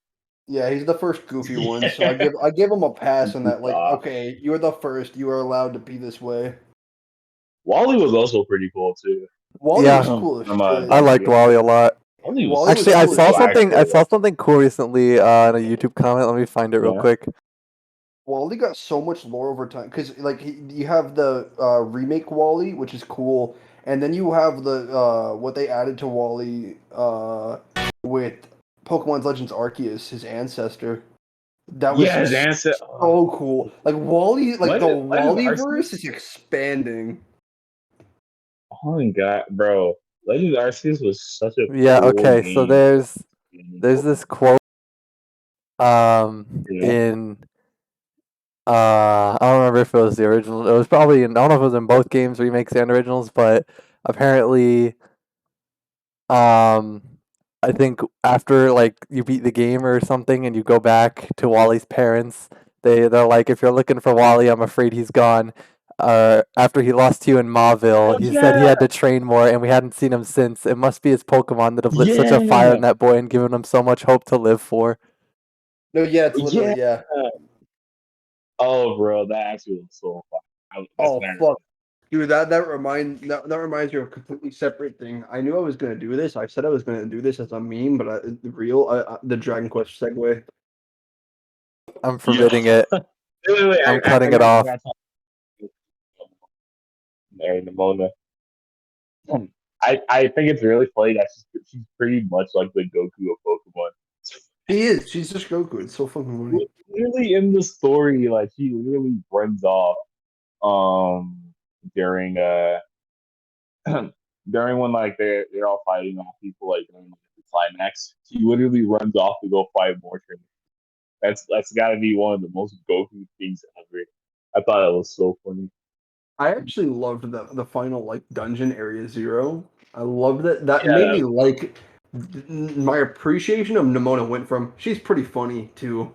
Yeah, he's the first goofy one, so I Yeah. give him a pass on that. Goofed Like, off. okay, you are the first. You are allowed to be this way. Wally was also pretty cool too. Wally was Yeah, cool as I shit. liked Wally a lot. Wally was Wally was Actually, I cool as saw so shit. something. I accurate. saw something cool recently in a YouTube comment. Let me find it real Yeah. quick. Wally got so much lore over time because you have the remake Wally, which is cool, and then you have the what they added to Wally with Pokemon Legends Arceus, his ancestor. That was Yeah, his answer. so cool. Like Wally, like the Legends Wallyverse Arceus? is expanding. Oh my god, bro. Legends Arceus was such a Yeah. cool Okay. So game. there's this quote Yeah. in I don't remember if it was the original. It was probably in, I don't know if it was in both games, remakes and originals, but apparently um I think after like you beat the game or something and you go back to Wally's parents, they're like, if you're looking for Wally, I'm afraid he's gone. After he lost to you in Mauville, Oh he said he yeah. had to train more, and we hadn't seen him since. It must be his Pokemon that have lit such a fire in Yeah. that boy and given him so much hope to live for. No, yeah, it's Yeah. literally yeah. Oh, bro, that actually was so fun. That's Oh never. fuck, dude, that reminds me of a completely separate thing. I knew I was gonna do this. I said I was gonna do this as a meme, but the Dragon Quest segue. I'm Yeah. forbidding it. Wait. I'm I cutting it got. I off. got. Mary Nimona. I think it's really funny that she's pretty much like the Goku of Pokemon. He is. She's just Goku. It's so fucking funny. Literally in the story, like she literally runs off um during during when like they're all fighting off people like during like, the climax. She literally runs off to go fight Morton. That's got to be one of the most Goku things ever. I thought it was so funny. I actually loved the final like dungeon area 0. I loved it. That made Yeah, me like my appreciation of Nimona went from she's pretty funny to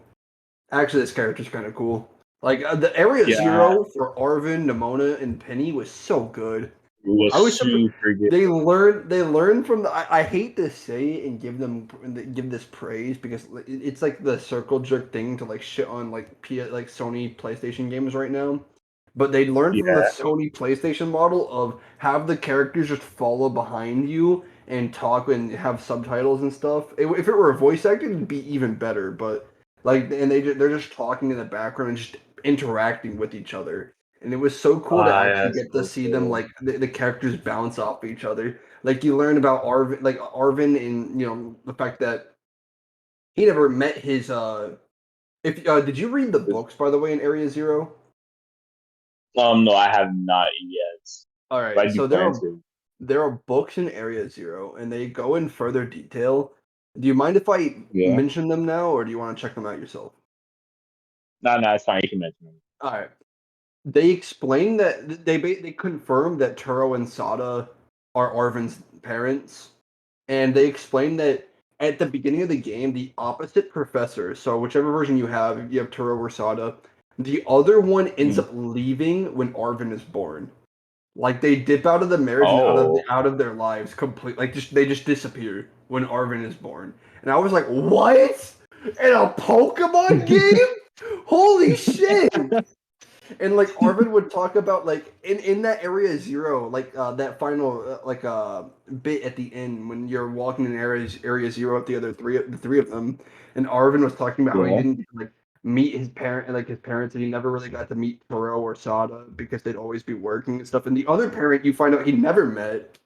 actually this character's kind of cool. Like the area yeah, 0 for Arvin, Nimona, and Penny was so good. it was I was surprised super good. they learned from the I hate to say it and give this praise because it's like the circle jerk thing to like shit on like Sony PlayStation games right now. But they learned from the Yeah, Sony PlayStation model of have the characters just follow behind you and talk and have subtitles and stuff. If it were voice acted, it'd be even better. But they're just talking in the background and just interacting with each other. and it was so cool to Yeah, actually it's get to so see them cool. like the characters bounce off each other. Like you learn about Arvin, and the fact that he never met his if did you read the books, by the way, in Area Zero? No, I have not yet, All but right, I do so plan to. there are books in Area Zero, and they go in further detail. Do you mind if I Yeah. mention them now, or do you want to check them out yourself? No, it's fine. You can mention them. All right. They explain that they confirm that Turo and Sada are Arvin's parents, and they explain that at the beginning of the game, the opposite professor, so whichever version you have Turo or Sada, the other one ends Mm. up leaving when Arvin is born. Like they dip out of the marriage and Oh. out of their lives completely. Like they just disappear when Arvin is born. And I was like, what? In a Pokemon game? Holy shit! And like Arvin would talk about like in that area zero, like that final bit at the end when you're walking in area zero with the three of them, and Arvin was talking about how he Yeah. didn't like meet his parents, and he never really got to meet Taro or Sada because they'd always be working and stuff. And the other parent you find out he never met.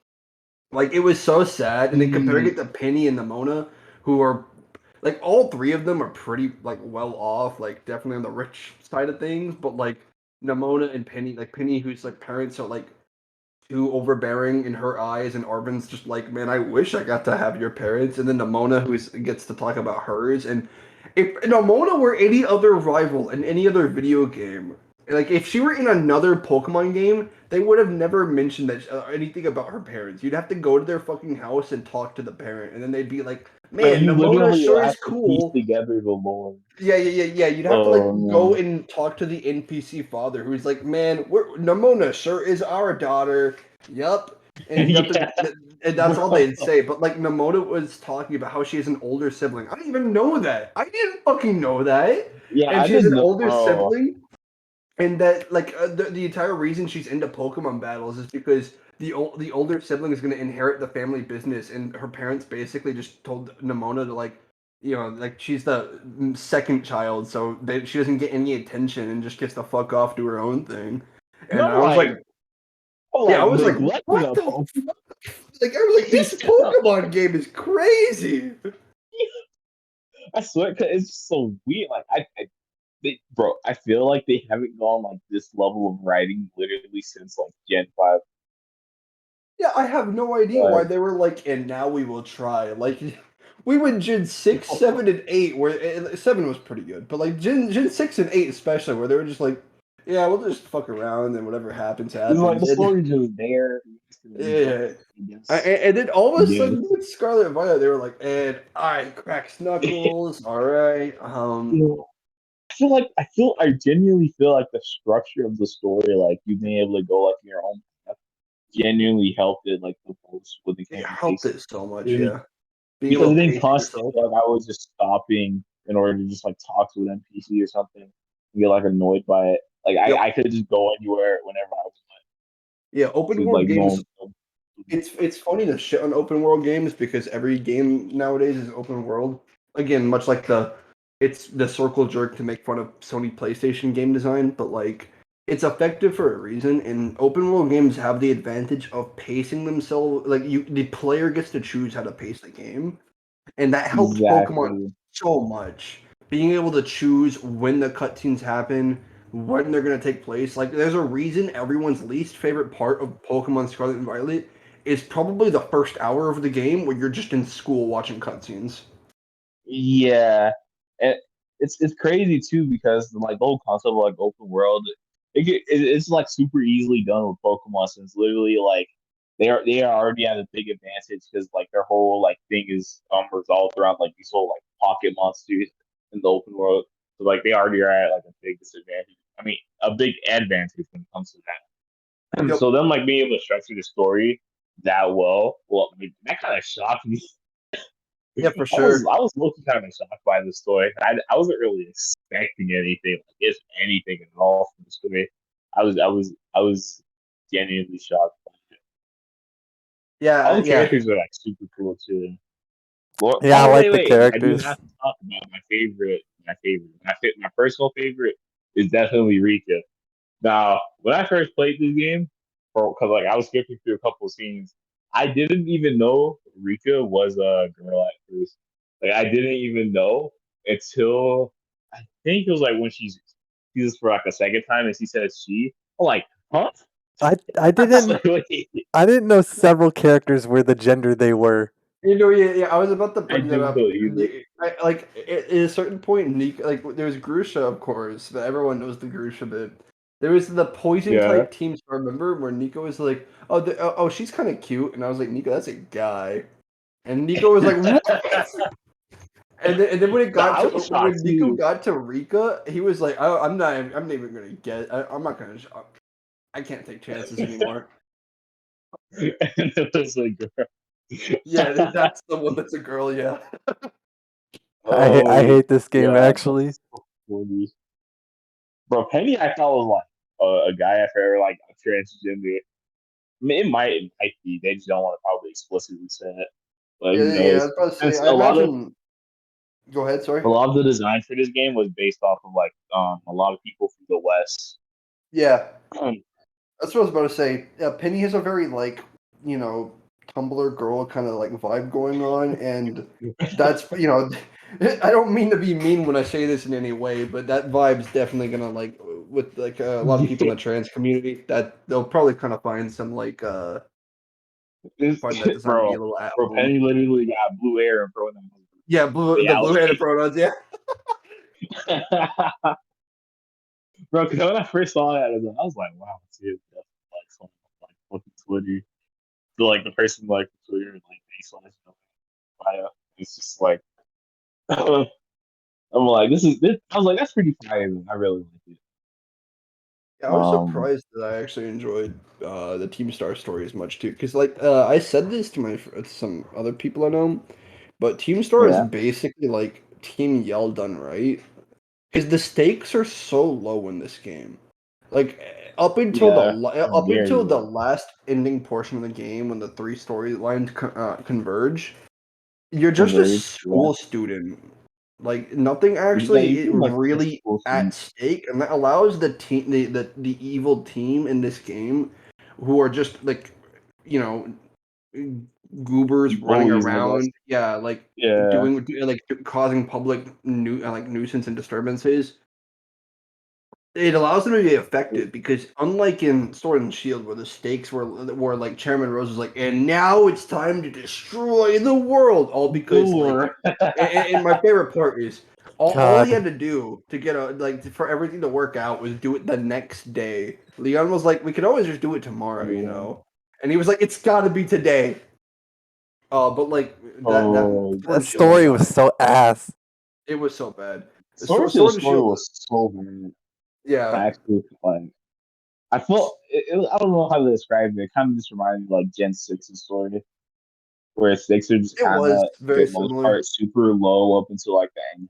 Like it was so sad. And then comparing Mm. it to Penny and Nimona, who are like all three of them are pretty like well off, like definitely on the rich side of things, but like Nimona and Penny, like Penny whose like parents are like too overbearing in her eyes, and Arvin's just like, man, I wish I got to have your parents. And then Nimona who gets to talk about hers. And if Nimona were any other rival in any other video game, like if she were in another Pokemon game, they would have never mentioned that anything about her parents. You'd have to go to their fucking house and talk to the parent, and then they'd be like, Like man, you Nimona literally sure is have to piece cool. together the lore. Yeah. You'd have to Oh like go no. and talk to the NPC father, who's like, "Man, Nimona sure is our daughter." Yup, and you have to, Yeah, and that's all bro. they'd say. But like, Nimona was talking about how she has an older sibling. I didn't even know that. I didn't fucking know that. Yeah, And I she has didn't an know, older bro. sibling, and that like the entire reason she's into Pokemon battles is because the older sibling is going to inherit the family business, and her parents basically just told Nimona to like, like she's the second child, so she doesn't get any attention and just gets to fuck off to her own thing. And And I was like, I'm yeah, I like was like, neglecting what a the Pokemon. fuck? Like I was like, this Pokemon game is crazy. I swear, 'cause it's so weird. Like bro, I feel like they haven't gone like this level of writing literally since like Gen 5. Yeah, I have no idea why Like, they were like, and now we will try. Like, we went Gen 6, 7, and 8, where 7 was pretty good, but like Gen 6 and 8 especially, where they were just like, yeah, we'll just fuck around and whatever happens, it's like happens. the And story's just there. You just gonna rebuild yeah. it, I guess. And then all I of a guess. sudden with Scarlet and Violet, they were like, and I cracks knuckles, alright. You know, I genuinely feel like the structure of the story, like you being able to go like your own path, genuinely helped it like the most when it It came to helped pacing. it so much, You know what I mean? yeah. Being Because able it to didn't pace constantly yourself. feel like I was just stopping in order to just like talk to an NPC or something and get like annoyed by it. Like Yep. I could just go anywhere whenever I was Yeah, open to world like games. normal. It's funny to shit on open world games because every game nowadays is open world. Again, much like it's the circle jerk to make fun of Sony PlayStation game design, but like it's effective for a reason. And open world games have the advantage of pacing themselves. Like the player gets to choose how to pace the game, and that helped Pokemon Exactly. so much. Being able to choose when the cutscenes happen, when they're gonna take place. Like, there's a reason everyone's least favorite part of Pokemon Scarlet and Violet is probably the first hour of the game where you're just in school watching cutscenes. Yeah, and it's crazy too because like the whole concept of like open world, it's like super easily done with Pokemon since literally like they are already at a big advantage because like their whole like thing is resolved around like these whole like pocket monsters in the open world. So like they already are at like a big disadvantage. I mean, a big advantage when it comes to that. Yep. So them like being able to structure the story that well, I mean, that kind of shocked me. Yeah, for I sure. was looking kind of shocked by the story. I wasn't really expecting anything, like if anything at all from the story. I was genuinely shocked. All Yeah, the yeah. characters are like super cool too. Well, Yeah, I oh like the wait, I do characters. have to talk about my favorite. My personal favorite is definitely Rika. Now, when I first played this game, because like I was skipping through a couple of scenes, I didn't even know Rika was a girl at first. Like I didn't even know until I think it was like when she's this for like a second time and she says she. I'm like, huh? I I was didn't like, wait, I didn't know several characters were the gender they were. Yeah. I was about to I bring that didn't up. know either. Like at a certain point, Nick, like there's Grusha, of course, but everyone knows the Grusha bit. There was the poison Yeah. type team. So I remember where Nico was like, "Oh, she's kind of cute," and I was like, "Nico, that's a guy," and Nico was like, "What?" And then when it Nah, got I to was when shocked Nico too. got to Rika, he was like, I'm not even gonna get. I'm not gonna. I can't take chances anymore." And it was like, Yeah, that's the one that's a girl. Yeah. I oh hate this game yeah, actually. that's so funny. Bro, Penny, I thought was like a guy after her, like a transgender. I mean, it might be. They just don't want to probably explicitly say it. But who Yeah. I knows? was about to say. Since I imagine. Go ahead. Sorry. a lot of the design for this game was based off of like a lot of people from the West. Yeah, that's what I was about to say. Penny has a very like Tumblr girl kind of like vibe going on, and that's I don't mean to be mean when I say this in any way, but that vibe's definitely gonna like with like a lot of people in the trans community that they'll probably kind of find some like find that design to be a bro, little at bro, home. Penny literally got blue hair and pronouns. Yeah, the blue headed Reality. pronouns. Yeah, Bro, because when I first saw that, I was like, wow, this is definitely like something like fucking Twitter. So, like the person like Twitter and like baseline bio. It's just like I'm like, this. I was like, that's pretty fire. I really like it. I was Um, surprised that I actually enjoyed the Team Star story as much too, because like I said this to some other people I know, but Team Star is yeah, basically like Team Yell done right, because the stakes are so low in this game. Like yeah, up very until the low, last ending portion of the game when the three storylines converge, you're just a converged. Yeah, school student. Like nothing yeah, actually you can like just really go at see. stake, and that allows the team, the evil team in this game, who are just like, you know, goobers running Bullies, I guess. around, yeah, like Yeah, causing public like nuisance and disturbances. It allows them to be effective because unlike in Sword and Shield, where the stakes were like Chairman Rose was like, and now it's time to destroy the world, all because like, door. and my favorite part is all he God. had to do to get for everything to work out was do it the next day. Leon was like, we could always just do it tomorrow, Yeah. and he was like, it's got to be today. But like that Oh, Sword That and Shield was story not. was so ass. It was so bad. Sword to the Sword and story Shield, was so bad. yeah. Actually, like I felt I don't know how to describe it. It kind of just reminded me like Gen 6's story, where six are just It kind was of for very the most similar. part super low up until like the end,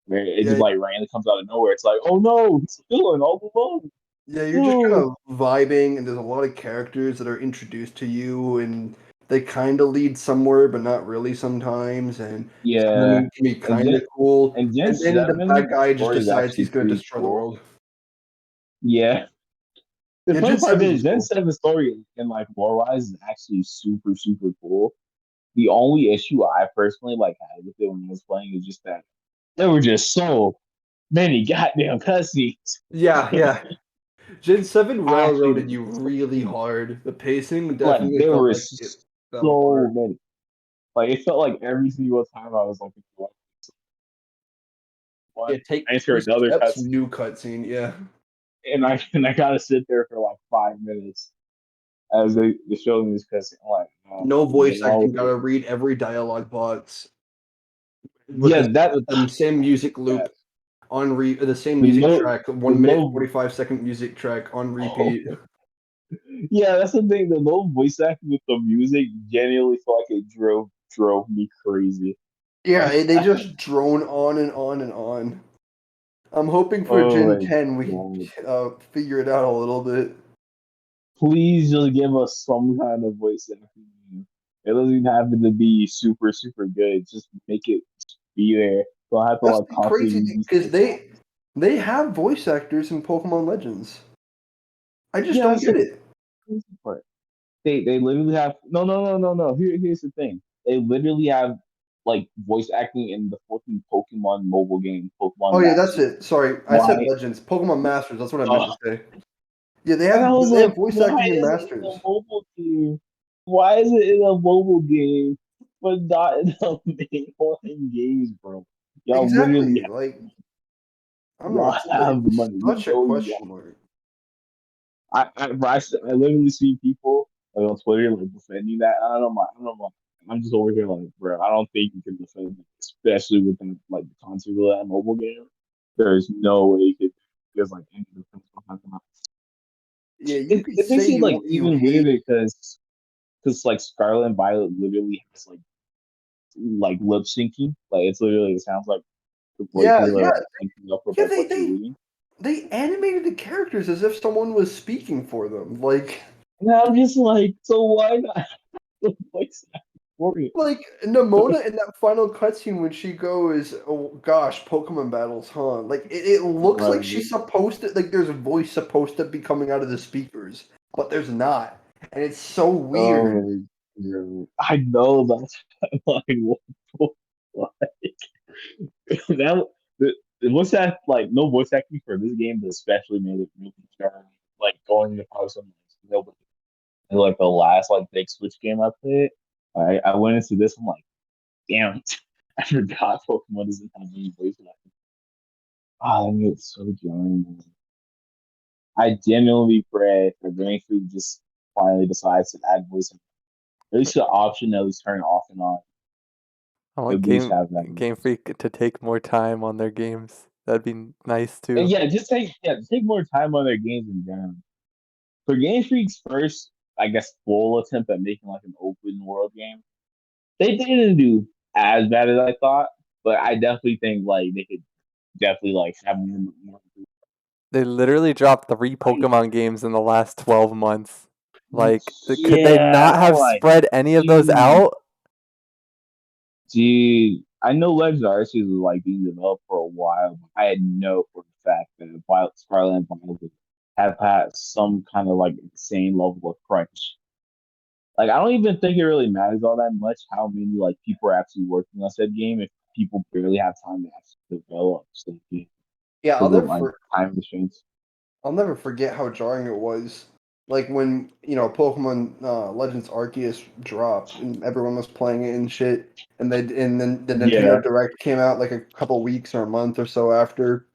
where it just Yeah, like randomly comes out of nowhere. It's like, oh no, it's villain all alone. yeah, you're just kind No. of vibing, and there's a lot of characters that are introduced to you, and they kind of lead somewhere, but not really sometimes. And some of Yeah, them can be and kind of cool. Gen And then the 7 bad guy just story is decides actually he's going to pretty destroy the cool. world. Yeah, the Yeah, funny Gen part 7 is was Gen cool. 7 story and like lore wise is actually super cool. The only issue I personally like had with it when I was playing is just that there were just so many goddamn cutscenes. Yeah. Gen 7 I railroaded actually you really hard. The pacing like definitely there felt were like it fell so apart. many. Like it felt like every single time I was like Yeah, one, take I enter 3 another steps, cutscene, new cutscene. Yeah. and I gotta sit there for like 5 minutes as they show me this cutscene. I'm like, oh, No get voice on acting, with it. gotta read every dialogue box with Yeah, that the same music that loop the same the music low track, the 1 minute low 45-second music track on oh, repeat. yeah, that's the thing. The low voice acting with the music genuinely felt like it drove me crazy. Yeah, they just drone on and on and on. I'm hoping for Oh Gen my 10 we god. figure it out a little bit. Please just give us some kind of voice acting. It doesn't even have to be super good. Just make it be there. Don't have to That's like the constantly crazy use thing these because voice actors. they have voice actors in Pokemon Legends. I just Yeah, don't that's the get it. crazy part. They literally have no. Here's the thing. They literally have like voice acting in the fucking Pokemon mobile game, Oh Pokemon yeah, that's Masters. it. Sorry, I said Why? Legends, Pokemon Masters. That's what I meant Uh, to say. Yeah, they and I have was they like, have voice why acting in is it in a Masters. mobile game? Why is it in a mobile game, but not in the main online games, bro? Exactly. Like I don't know. Y'all have the It's money. You such a know you question mark. I literally see people like on Twitter like defending that. I don't know. I'm just over here like, bro. I don't think you can defend it, especially within like the concept of that mobile game. There is no way you could. There's like any defense behind that. Yeah, you It, could it makes say it like you even hate. weirder because like Scarlet and Violet literally has like lip syncing. Like it's literally it sounds like the Yeah, voices are yeah, like syncing up with yeah. like what you're reading. They animated the characters as if someone was speaking for them. And I'm just like, so why not the voice acting for it? Like Nimona in that final cutscene when she goes, "Oh gosh, Pokemon battles, huh?" Like it looks like Right. she's supposed to, like there's a voice supposed to be coming out of the speakers, but there's not, and it's so weird. Oh, yeah. I know that's like what that the voice act like no voice acting for this game, but especially made it really jarring. Like going to probably something like the last like big Switch game I played. I went into this. I'm like, damn, I forgot Pokemon doesn't have any voice acting. Oh, that made it so jarring. Man. I genuinely pray that Game Freak just finally decides to add voice acting. At least the option to at least turn it off and on. I At want least have that. Game Freak to take more time on their games. That'd be nice And too. yeah, take more time on their games in general. For Game Freak's first, I guess, full attempt at making like an open world game, they didn't do as bad as I thought. But I definitely think like they could definitely like have more. They literally dropped 3 Like, Pokemon games in the last 12 months. Like, could they yeah, not and I'm have like, spread any of those dude, out? dude. I know Legends of Arceus was like being developed for a while, but I had no for the fact that Violet, Scarlet and Violet have had some kind of like insane level of crunch. Like I don't even think it really matters all that much how many like people are actually working on said game if people barely have time to actually develop said game Yeah, because of like time restraints. I'll never forget how jarring it was. Like when Pokemon Legends Arceus dropped and everyone was playing it and shit, and then the Yeah, Nintendo Direct came out like a couple weeks or a month or so after,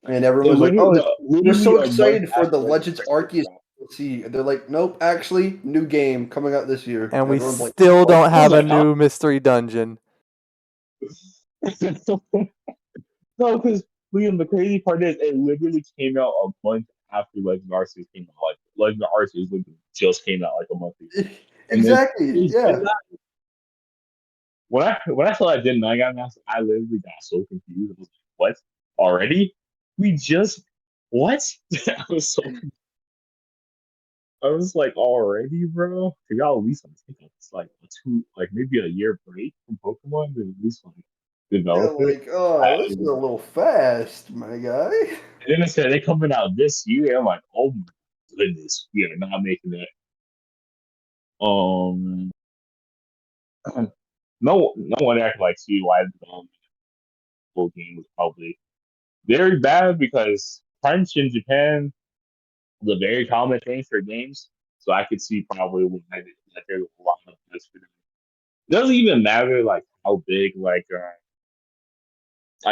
and everyone it was like, literally, "Oh, no, we're literally so a month excited for after the Legends Legends Arceus Arceus dropped. DLC." And they're like, "Nope, actually, new game coming out this year." And And we everyone's like, still "What?" don't I was have a like, huh? new mystery dungeon. No, because Liam, the crazy part is it literally came out a month after Legends Arceus came out. Like Legends Arceus literally just came out like a month ago, and then Exactly. Yeah. when I saw that didn't I got announced, I literally got so confused. I was like, what? Already? We just what? I was so I was like, already, bro? Could y'all at least like take like a like maybe a year break from Pokemon to at least like Yeah, develop it? like, oh, this is a little fast, my guy. And then they said they coming out this year. I'm like, oh my goodness, we are not making that. Um, no one actually like see why the full game was probably very bad because crunch in Japan is a very common thing for games. So I could see probably why that there's a lot of this for them. It doesn't even matter like how big like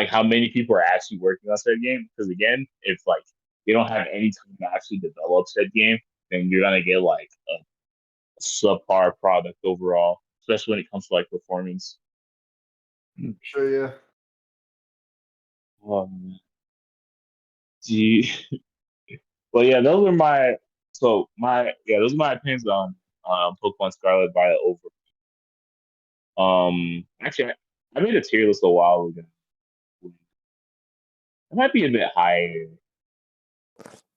how many people are actually working on said game because again, if like they don't have any time to actually develop said game, then you're gonna get like a subpar product overall, especially when it comes to like performance. Sure, yeah. Um, gee, well, yeah, those are my those are my opinions on Pokemon Scarlet Violet over. Actually, I made a tier list a while ago. It might be a bit higher.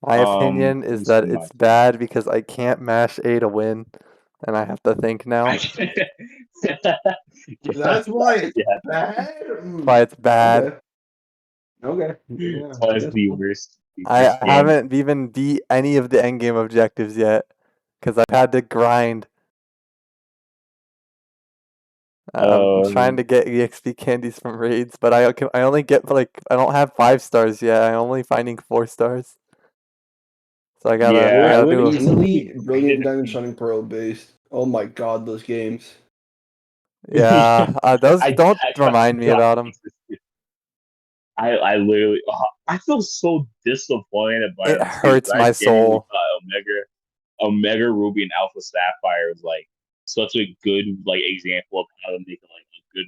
My opinion Let is me that see my it's bad because I can't mash A to win, and I have to think now. yeah, That's why it's yeah, bad. That's why it's bad. Okay. Okay. Yeah. so I it's guess. the worst. I haven't even beat any of the endgame objectives yet because I've had to grind. I'm trying to get EXP candies from raids, but I only get like I don't have 5 stars yet. I'm only finding 4 stars. So I Yeah, gotta I would do. Easily I Brilliant didn't Diamond beat. Shining Pearl based. Oh my god, those games. Yeah, those don't I tried remind me to about them. I literally I feel so disappointed by It them too. hurts I my genuinely soul. thought Omega Ruby and Alpha Sapphire was like such a good like example of how to make like a good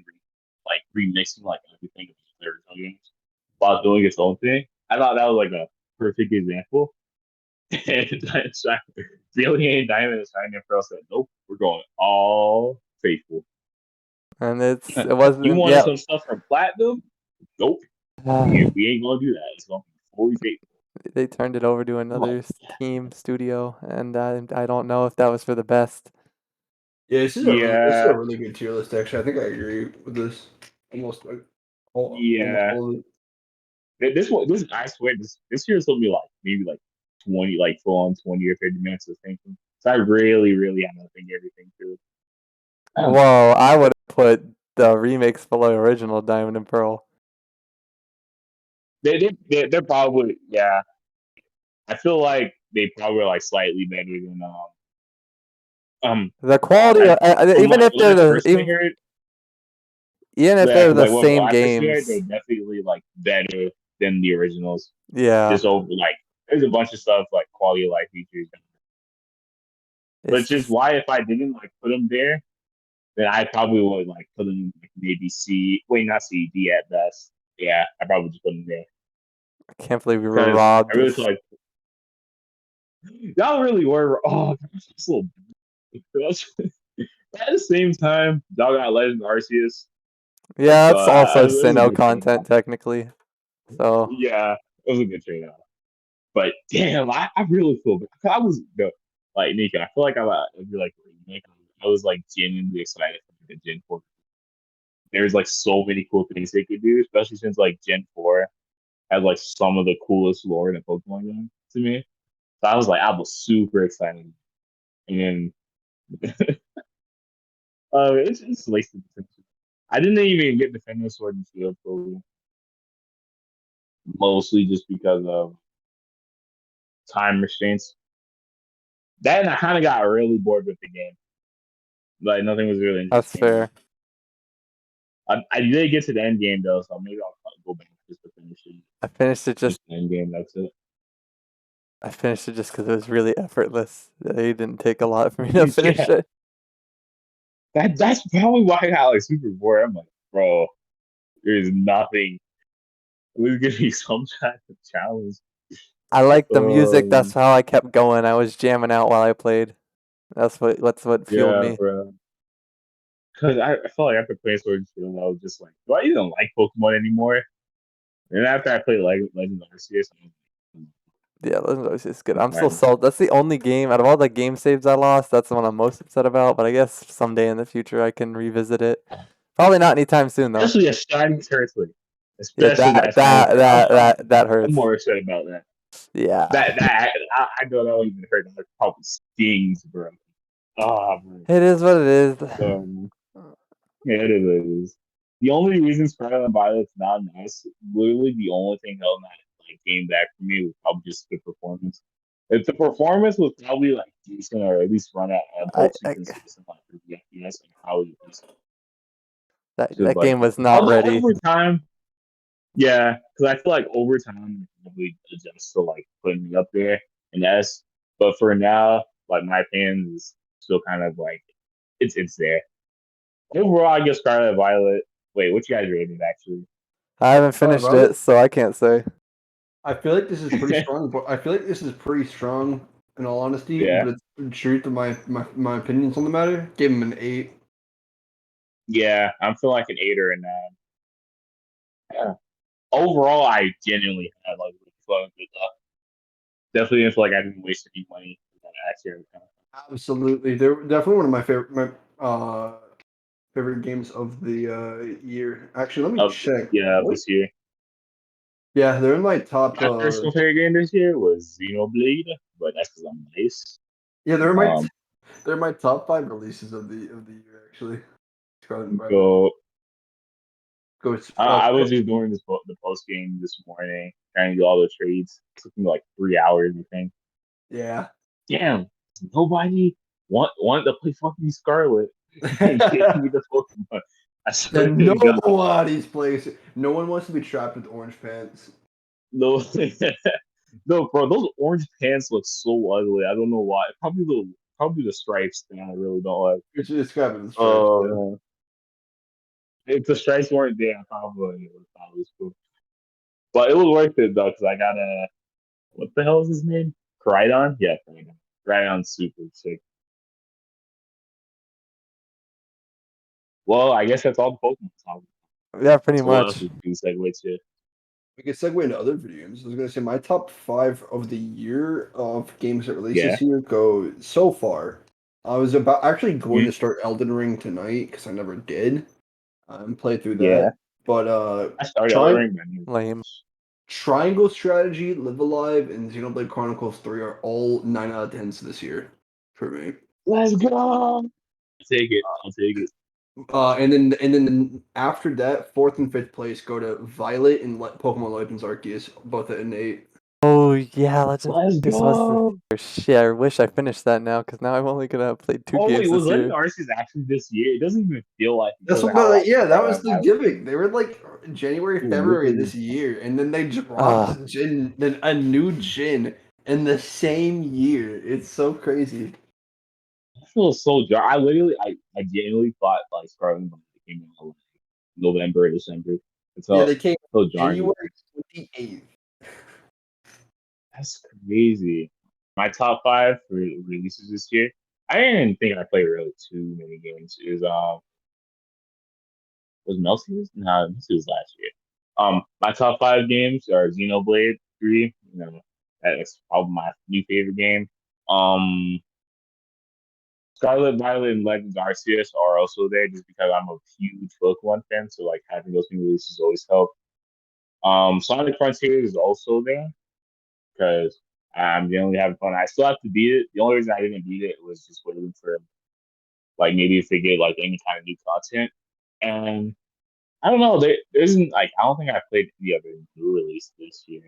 like remixing like everything of the original games while doing its own thing. I thought that was like a perfect example. And Brilliant Diamond and Shining Pearl said, "Nope, we're going all faithful." And it You wasn't. wanted Yeah. some stuff from Platinum? Nope. We ain't gonna do that. It's gonna be fully faithful. They turned it over to I'm like, another team studio, and I don't know if that was for the best. Yeah, this is a yeah, really good tier list. Actually, I think I agree with this. Almost like almost yeah. all of it. This I swear, this year's gonna be like maybe like 20, like full on 20 or 30 minutes of thinking. So I really, really have to think everything through. Um, Whoa, I would have put the remakes below original Diamond and Pearl. they're probably yeah. I feel like they probably are like slightly better than The quality, from even like if when I they're the first heard. even if Yeah, they're because the like when same I first heard, they're games, definitely like better than the originals. yeah, Just over like there's a bunch of stuff like quality of life features, which is it's why if I didn't like put them there, then I probably would like put them like maybe C. Wait, not C, D at best. Yeah, I probably just put them there I can't believe we were because I robbed really feel this. like y'all really were. Oh, that's so. That's, at the same time, y'all got Legend Arceus, Yeah, so that's also it was a Sinnoh good trade content off. technically. So Yeah, it was a good trade off. But damn, I really feel bad. I was like Nika. I feel like I'd be like Nika. I was like genuinely excited for the Gen 4. There's like so many cool things they could do, especially since like Gen 4 has like some of the coolest lore in a Pokemon game to me. So I was super excited. And then it's wasted potential. I didn't even get Defender Sword and Shield fully, mostly just because of time restraints. That and I kind of got really bored with the game. Like nothing was really that's interesting. fair. I did get to the end game though, so maybe I'll go back just to finish it. I finished it Just just the end game. That's it. I finished it just because it was really effortless. It didn't take a lot for me to finish Yeah, it. that's probably why I got like super bored. I'm like, bro, there's nothing. There's gonna be some type of challenge. I like the music. That's Um, how I kept going. I was jamming out while I played. That's what fueled yeah, me. bro. Because I felt like after playing Sword and Shield, I was just like, do I even like Pokemon anymore? And after I played Legend Arceus, Yeah, Legend of Zelda is good. I'm I'm still tired. salty. That's the only game out of all the game saves I lost. That's the one I'm most upset about. But I guess someday in the future I can revisit it. Probably not anytime soon though. Especially a shiny Turtwig. Yeah, Especially that shiny Turtwig. that I'm hurts. more upset about that. Yeah, I know that won't even hurt. That probably stings, bro. Ah, bro. it is what it is. Um, yeah, it is. It is. The only reason Scarlet and Violet's not nice, literally the only thing held that like game back for me was probably just the performance. If the performance was probably like decent or at least run at closely I consistent like for the FPS and how it was just that like game was not although ready. over time, yeah, because I feel like over time it probably adjusts to like putting me up there in S. But for now, like my opinion is still kind of like it's there. Overall, I guess Scarlet and Violet. Wait, what you guys rated actually? I haven't Scarlet finished it, Violet. so I can't say. I feel like this is pretty strong, but I feel like this is pretty strong in all honesty. Yeah, But it's the truth of my opinions on the matter. Give him an 8. yeah, I'm feeling like an 8 or a 9. Yeah. Overall, I genuinely had like really fun with it. Definitely didn't feel like I didn't waste any money on that year. Absolutely, they're definitely one of my favorite games of the year. Actually, let me Of check. yeah, What this year. Yeah, they're in my top. My personal favorite game this year was Xenoblade, but that's because I'm nice. Yeah, they're my Um, they're my top 5 releases of the year actually. Scarlet and Violet. so Goes. I was just doing the post game this morning, trying to do all the trades. It took me like 3 hours, I think. Yeah. Damn, nobody want to play fucking Scarlet and get me the Pokemon. I swear And no to God, one plays. No one wants to be trapped with orange pants. no, no, bro, those orange pants look so ugly. I don't know why. Probably the stripes thing. I really don't like. It's describing the stripes. Yeah. Oh, if the stripes weren't there, I probably would have thought it was cool. But it was worth it though, because I got a what the hell is his name? Koridon? Yeah, Koridon. Koridon's super sick. Well, I guess that's all the Pokemon talk. Yeah, pretty So what else much. would you segue to? We can segue into other video games. I was gonna say my top 5 of the year of games that released Yeah. this year go so far. I was about actually going Mhm. to start Elden Ring tonight because I never did. Play through Yeah. that. But I started Tri- ordering menus. Lame. Triangle Strategy, Live Alive, and Xenoblade Chronicles 3 are all 9 out of 10s this year for me. Let's go. I'll take it. I'll take it. And then after that, fourth and fifth place go to Violet and Pokemon Legends Arceus, both at an 8. Oh yeah, Legend Let's of Arceus was go. the shit. I wish I finished that now because now I'm only gonna play 2 Oh wait, games was this Legend year. Arceus actually this year? It doesn't even feel like it That's because what, of how like yeah, that far was I've the had gimmick. They were like January, February literally. this year, and then they Ah, dropped a new Jin in the same year. It's so crazy. I feel so jar. I genuinely thought like Scarlet and Violet came out like November or December. It's Yeah, they came so jarring. January 28th. That's crazy. My top five for releases this year. I didn't think I played really too many games. It was Melcy's? No, this was last year. My top five games are Xenoblade 3. You know, that's probably my new favorite game. Um, Scarlet Violet and Legends Arceus are also there just because I'm a huge Pokemon fan. So like having those new releases always help. Sonic Frontiers is also there because I'm generally having fun. I still have to beat it. The only reason I didn't beat it was just waiting for like maybe if they get like any kind of new content. And I don't know. There isn't like I don't think I played the other new release this year.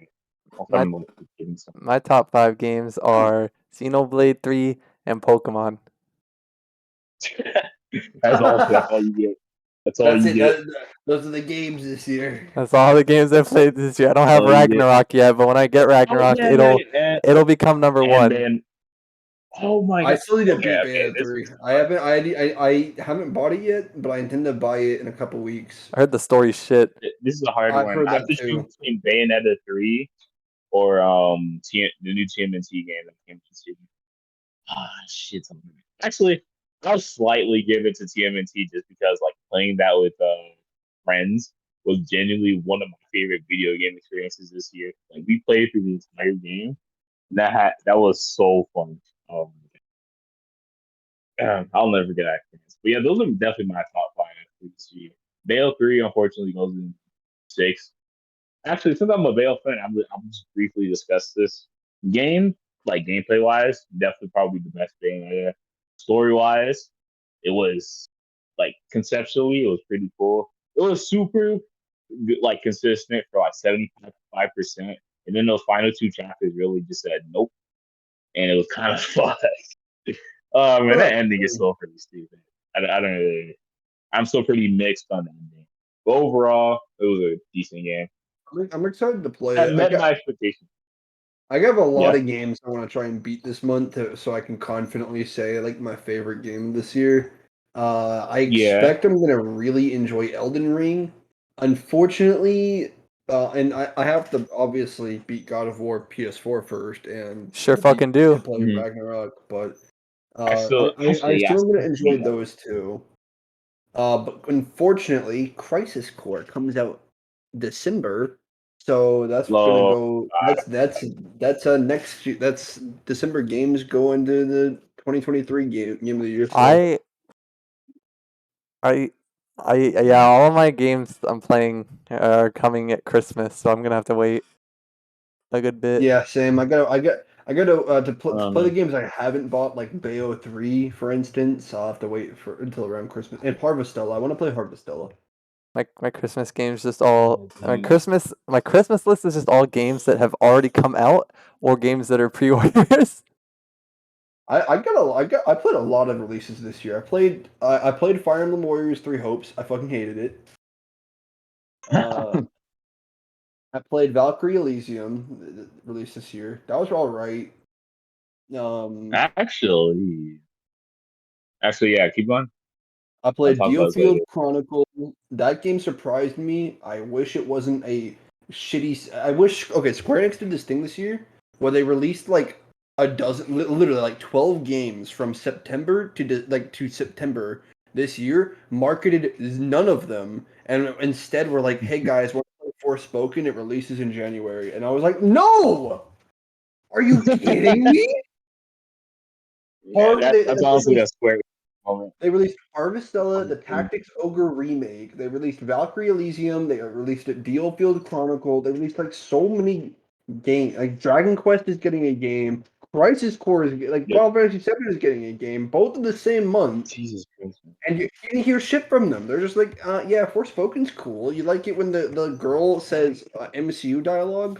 If my I'm like forgetting something. my top 5 games are Xenoblade 3 and Pokemon. That's all you get. That's all That's you it. get. Those are the games this year. That's all the games I played this year. I don't That's have all you get. Ragnarok yet, but when I get Oh Ragnarok, yeah, it'll become number and 1. then oh my I god. still need to Okay, beat okay. Bayonetta This 3. was I haven't bought it yet, but I intend to buy it in a couple weeks. I heard the story's shit. this is a hard I've one. heard I have that to too. choose between Bayonetta 3 or the new TMNT game that came to see. Ah, shit. Actually, I'll slightly give it to TMNT just because like playing that with friends was genuinely one of my favorite video game experiences this year. Like we played through the entire game. And that was so fun. Um, I'll never get that experience. But yeah, those are definitely my top five for this year. Bale 3 unfortunately goes in six. Actually, since I'm a Vale fan, I'm just briefly discuss this game. Like gameplay wise, definitely probably the best game there. Story wise, it was like conceptually, it was pretty cool. It was super like consistent for like 75%, and then those final two chapters really just said nope, and it was kind of fun. Oh, And that that's ending is funny. still pretty stupid. I don't really. I'm still pretty mixed on the ending, but overall, it was a decent game. I'm excited to play That it. met my expectations. I have a lot Yeah. of games I want to try and beat this month so I can confidently say like my favorite game this year. I Yeah. expect I'm gonna really enjoy Elden Ring. Unfortunately, and I have to obviously beat God of War PS4 first and Sure beat fucking do. to play Mhm. Ragnarok, but I still I actually, yeah, I assume I'm still gonna enjoy need that. those two. But unfortunately, Crisis Core comes out December, so that's gonna Low. go. That's December games go into the 2023 game of the year slate. I I All of my games I'm playing are coming at Christmas, so I'm gonna have to wait a good bit. Yeah, same. I got to play the Um, games I haven't bought, like Bayo 3, for instance. I'll have to wait for until around Christmas. And Harvestella. I want to play Harvestella. My Christmas games just all yeah. my Christmas list is just all games that have already come out or games that are pre-orders. I played a lot of releases this year. I played Fire Emblem Warriors 3 Hopes. I fucking hated it. Uh, I played Valkyrie Elysium released this year. That was all right. Um, Actually, yeah. Keep going. I I'll played talk about this later. Diofield Chronicle. That game surprised me. I wish it wasn't a shitty. I wish. Okay, Square Enix did this thing this year where they released like a dozen, literally like 12 games from September to September this year. Marketed none of them, and instead were like, "Hey guys, we're playing Forspoken. It releases in January." And I was like, "No, are you kidding me?" Yeah, Hard. They, that's they honestly a released Square moment. They released Harvestella, the Um, Tactics Ogre remake. They released Valkyrie Elysium. They released it Field Chronicle. They released like so many games. Like Dragon Quest is getting a game. Crisis Core is like Yep. Final Fantasy VII is getting a game. Both in the same month, Jesus Christ. and you didn't hear shit from them. They're just like, yeah, Forspoken's cool. You like it when the girl says MCU dialogue.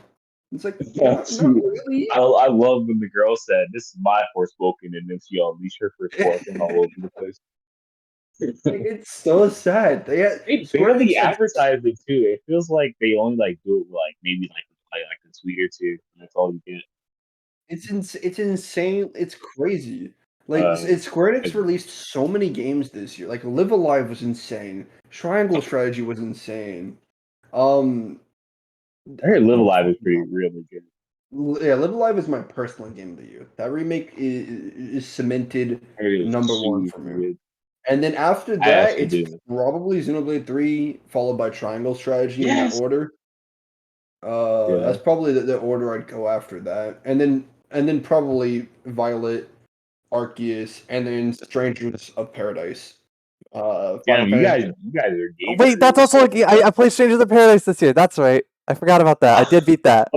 It's like, not Dude, really. I love when the girl said, "This is my Forspoken," and then she unleashed her Forspoken all over the place. It's so sad. They had They Square barely Enix like advertise it too. It feels like they only like do it with, like maybe like a tweet or two. And that's all you get. It's insane. It's crazy. Like Uh, Square Enix released so many games this year. Like Live Alive was insane. Triangle Strategy was insane. Um, I heard Live oh, Alive is pretty really good. yeah, Live Alive is my personal game of the year. That remake is cemented I heard it was number one for super me. good. And then after I that, actually it's do. probably Xenoblade 3, followed by Triangle Strategy in that Yes. order. Yeah. That's probably the order I'd go after that, and then probably Violet, Arceus, and then Strangers of Paradise. Final Damn, Fantasy. you guys are Wait, that's gamers. also like I played Strangers of Paradise this year. That's right. I forgot about that. I did beat that.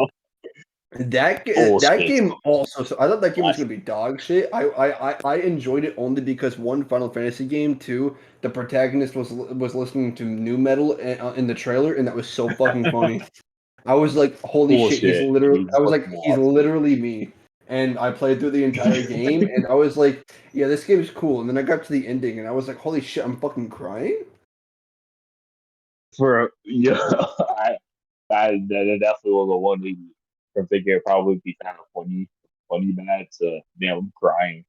That Bullshit. game also. So I thought that game was What? gonna be dog shit. I enjoyed it only because one Final Fantasy game, two the protagonist was listening to new metal in the trailer, and that was so fucking funny. I was like, holy shit, he's Bullshit. literally. You I was like, fucking he's lost me. literally me. And I played through the entire game, and I was like, yeah, this game is cool. And then I got to the ending, and I was like, holy shit, I'm fucking crying. For yeah, that definitely was the one lead from thinking it'd probably be kind of funny bad to damn I'm crying.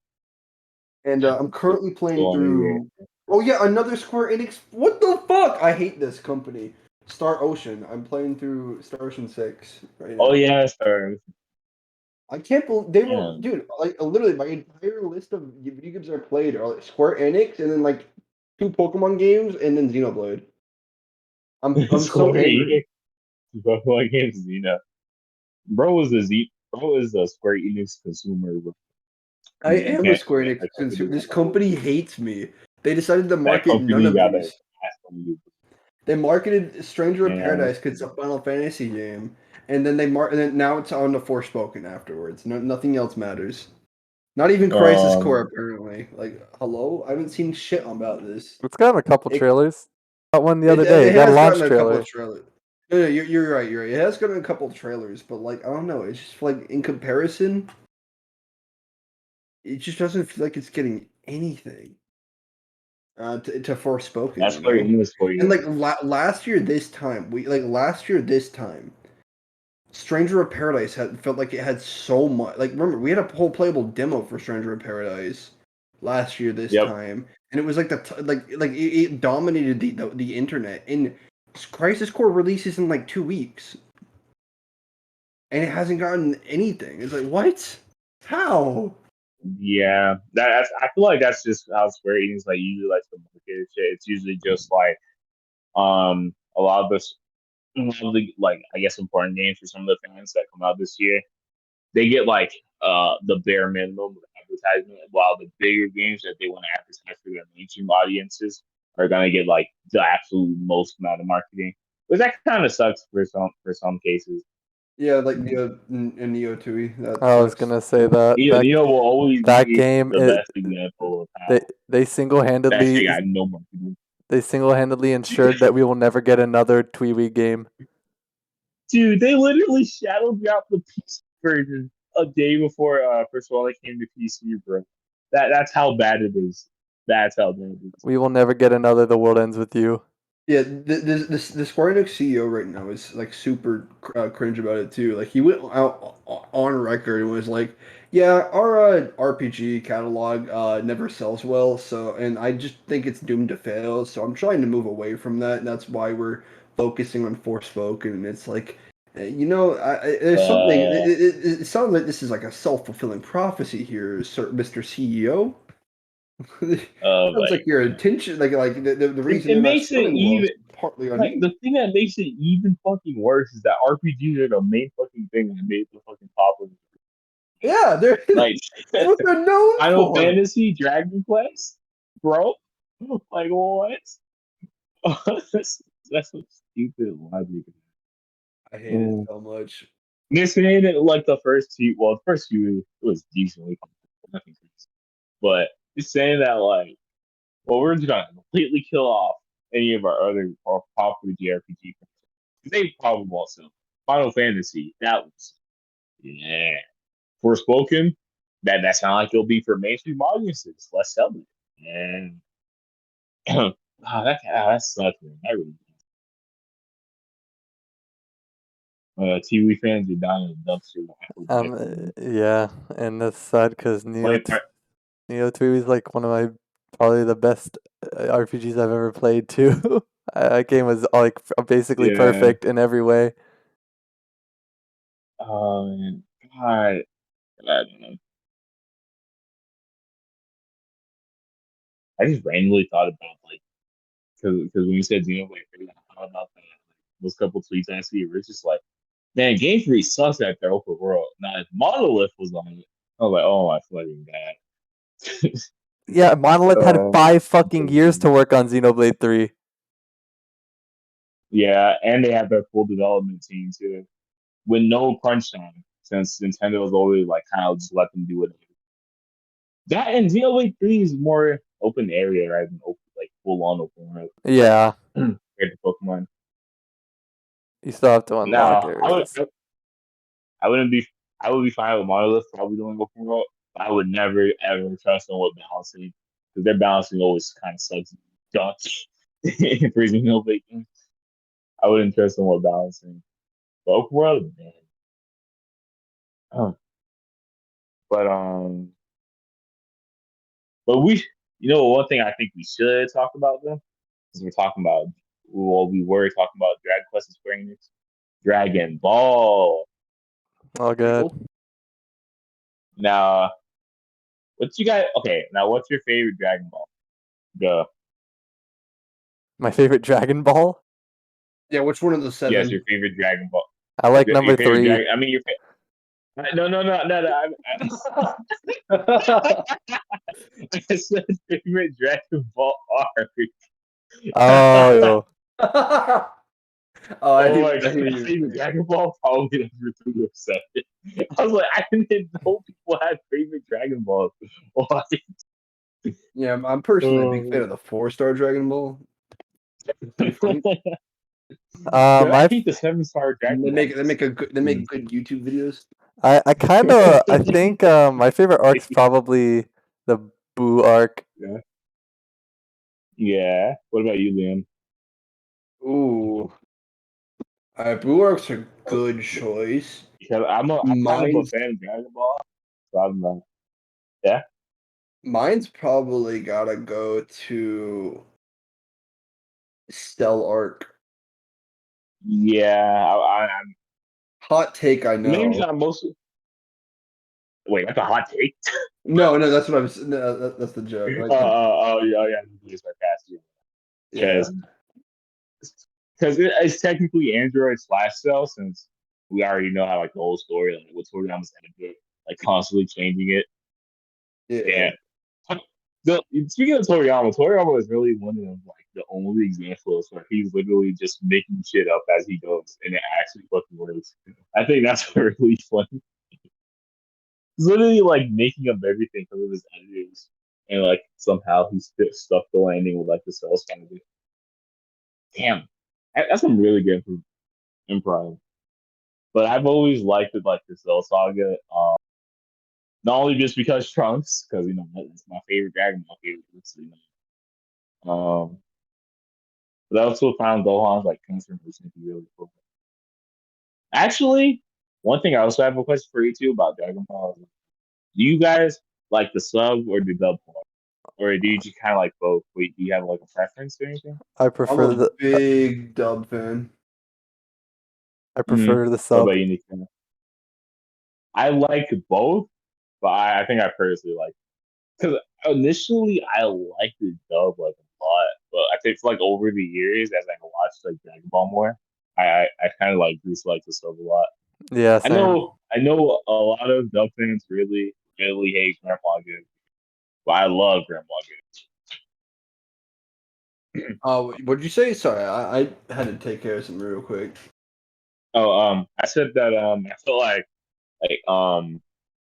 And I'm currently playing Go on here. through. Oh yeah, another Square Enix. What the fuck? I hate this company. Star Ocean. I'm playing through Star Ocean 6 right Oh now. yeah, sir. I can't believe they were, Damn, dude. Like literally, my entire list of video games I played are like Square Enix, and then like two Pokemon games, and then Xenoblade. I'm so Square angry. Enix. Bro, what games? You know, bro is a Square Enix consumer. Bro. I am a Square Yeah, Enix that consumer. company This got a hold. company hates me. They decided to That market none company of got their these. ass on you. They marketed Stranger of And Paradise because it's a Final Fantasy game, and then and then now it's on the Forspoken afterwards. No, nothing else matters. Not even Crisis Core um, apparently. Like, hello, I haven't seen shit about this. It's gotten a couple It trailers. Got one the other day. it Got a has gotten launch a couple of trailer. trailers. No, you're right. You're right. It has gotten a couple of trailers, but like I don't know. It's just like in comparison, it just doesn't feel like it's getting anything. To Forspoken, that's you Square know. Enix for And you. like last year, this time Stranger of Paradise had felt like it had so much. Like remember, we had a whole playable demo for Stranger of Paradise last year this Yep. time, and it was like it dominated the internet. And Crisis Core releases in like 2 weeks, and it hasn't gotten anything. It's like what? How? Yeah, that's. I feel like that's just how Square Enix like usually likes to market shit. It's usually just like a lot of this, a lot of the like I guess important games for some of the fans that come out this year. They get like the bare minimum of advertisement, while the bigger games that they want to advertise for their mainstream audiences are gonna get like the absolute most amount of marketing. But that kind of sucks for some cases. Yeah, like Neo and Neo Tui. That I was sucks. gonna say that Neo will always that be game the best example of they how they that single-handedly shit got no marketing. they single-handedly ensured that we will never get another Tweeby game. Dude, they literally shadow dropped the PC version a day before First of all it came to PC, bro. That's how bad it is. That's how bad it is. We will never get another The World Ends With You. Yeah, the Square Enix CEO right now is like super cringe about it too. Like he went out on record and was like, "Yeah, our RPG catalog never sells well, so and I just think it's doomed to fail. So I'm trying to move away from that, and that's why we're focusing on Forspoken." And it's like, there's something. Uh, It sounds like this is like a self-fulfilling prophecy here, Sir, Mr. CEO. Sounds like like your intention, like the reason it they're not makes it selling well even is partly on like you. the thing that makes it even fucking worse is that RPGs are the main fucking thing that made the fucking popular. Yeah, they're Like that's what they're known Final for. Fantasy, Dragon Quest, bro. Like what? That's some stupid logic. I hate it Mm. so much. They're saying it like the first two. Well, the first few it was decently, nothing crazy. But it's saying that like, well, we're just gonna completely kill off any of our other popular JRPG. They probably won't sell. Final Fantasy, that was yeah. Forspoken, that sound like it'll be for mainstream audiences. Let's sell it. And that sucks, man. That really TV fans are dying in the dumpster. Yeah, and that's sad because Play, Neo 2 is like one of my probably the best RPGs I've ever played too. That game was like basically yeah. perfect in every way. Man. God, I don't know. I just randomly thought about like because when you said Xenoblade 3, I thought about that. Like, those couple tweets I see, where it's just like, man, Game 3 sucks at their open world. Now, if Monolith was on it, I was like, oh my fucking god. Yeah, Monolith had Oh, 5 fucking years to work on Xenoblade 3. yeah, and they have their full development team too, with no crunch time, since Nintendo's always like kind of just let them do it. That and Xenoblade 3 is more open area rather than open, like full on open world Yeah, compared to Pokemon. you still have to unlock Now, areas. I wouldn't be I would be fine with Monolith probably doing open world. But I would never ever trust them with balancing because their balancing always kind of sucks. Ducks for Xenoblade games. I wouldn't trust them with balancing. But open world, man. Oh. But but one thing I think we should talk about though, is we're talking about we were talking about Dragon Quest and Square Enix. Dragon Ball. All good. Now, what's you guys? Okay, now what's your favorite Dragon Ball? Go. My favorite Dragon Ball. Yeah, which one of the Yes, seven? your favorite Dragon Ball. I like Your number favorite 3. Dragon. I mean, no. I said favorite Dragon Ball arc. Oh, Oh, Oh my I god, hear you. favorite Dragon Ball probably number 3 or 7. I was like, I didn't know people had favorite Dragon Balls. Why? Yeah, I'm personally a big fan Oh. of the 4-star Dragon Ball. Pretty funny. Dude, I my hate the 7-star Dragon Ball. They make good YouTube videos. I kind of I think my favorite arc's probably the Boo arc. Yeah. Yeah. What about you, Liam? Ooh, Bulwark's a good choice. Because I'm kind of a Mine's fan of Dragon Ball, so I'm yeah. mine's probably gotta go to Stell Arc. Yeah, I'm Hot take, I maybe know. not most. Wait, that's a hot take. No, that's what I was. No, that's the joke. Like, Yeah, it's sarcastic. yeah, Because it's technically Android slash Cell, since we already know how like the whole story, like what Toriyama's gonna do, like constantly changing it. yeah. Yeah, Speaking of Toriyama is really one of like the only examples where he's literally just making shit up as he goes, and it actually fucking works. I think that's really funny. He's literally like making up everything because of his editors, and like somehow he stuck the landing with like the cell saga. Damn, that's some really good improv. But I've always liked it like the Cell Saga. Not only just because Trunks, because that's my favorite Dragon Ball character. But I also found Gohan's like transformation to be really cool. Actually, one thing I also have a question for you too about Dragon Ball. Do you guys like the sub or the dub part? Or do you just kind of like both? Wait, do you have like a preference or anything? I I'm prefer a the big dub fan. I Mm-hmm. prefer the What sub. about you, Nick? I like both, but I think I personally like because initially I liked the dub like a lot, but I think like over the years as I watched like Dragon Ball more, I kind of like grew to like the sub a lot. Yeah, I same. know I know a lot of dub fans really hate Grandma Good, but I love Grandma Good. What'd you say? Sorry, I had to take care of something real quick. I said that I feel like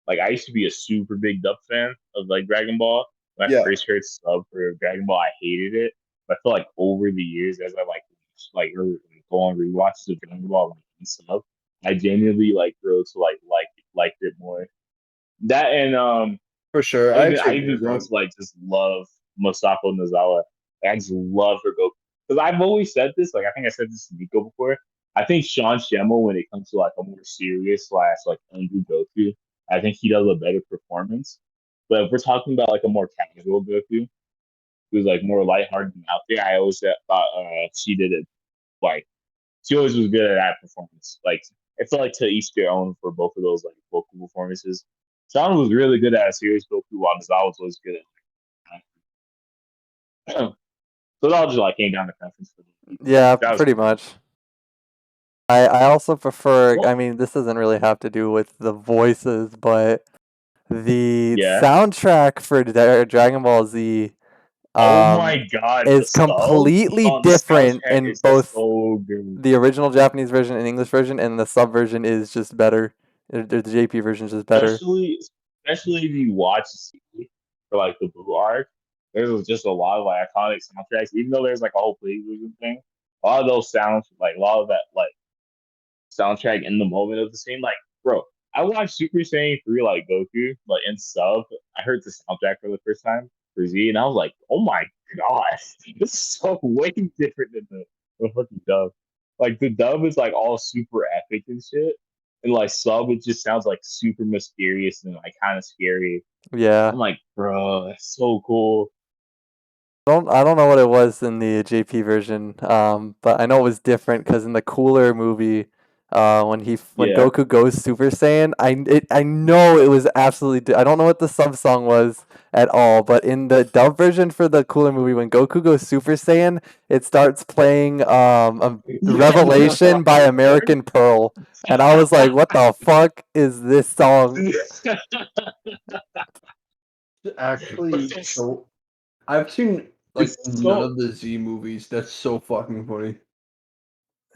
like I used to be a super big dub fan of like Dragon Ball. When I Yeah, first heard sub for Dragon Ball, I hated it. But I feel like over the years, as I go on rewatches of Dragon Ball like in sub, I genuinely like grew to liked it more. That and for sure. I actually I agree even with grown that. to like just love Masako Nozawa. Like, I just love her Goku because I've always said this. Like I think I said this to Nico before. I think Sean Schemmel, when it comes to like a more serious slash like angry Goku, I think he does a better performance. But if we're talking about like a more casual Goku, who's like more lighthearted and out there, I always thought she did it like she always was good at that performance. Like I feel like to each their own for both of those like vocal performances. Sean was really good at a serious Goku, while Nozawa was always good at so it all just like came down to preference for me. Yeah, That was pretty cool. much. I also prefer. Well, I mean, this doesn't really have to do with the voices, but the yeah. soundtrack for Dragon Ball Z Oh um, my god, the is sub? completely Oh, the different soundtrack in is both so good. the original Japanese version and English version, and the sub version is just better. The JP version is just better. Especially especially if you watch for like the Blue Arc. There's just a lot of like iconic soundtracks, even though there's like a whole playlism thing. A lot of those sounds, like a lot of that like soundtrack in the moment of the scene. Like, bro, I watched Super Saiyan 3 like Goku, like in sub. I heard the soundtrack for the first time for Z, and I was like, oh my gosh, this is so way different than the fucking dub. Like the dub is like all super epic and shit. And like sub, it just sounds like super mysterious and like kind of scary. Yeah. I'm like, bro, that's so cool. I don't know what it was in the JP version, but I know it was different because in the Cooler movie, when Yeah. Goku goes Super Saiyan, I know it was absolutely. I don't know what the sub song was at all, but in the dub version for the Cooler movie, when Goku goes Super Saiyan, it starts playing Revelation by American Pearl, and I was like, "What the fuck is this song?" But Actually, so I've seen like it's none so of the Z movies. That's so fucking funny.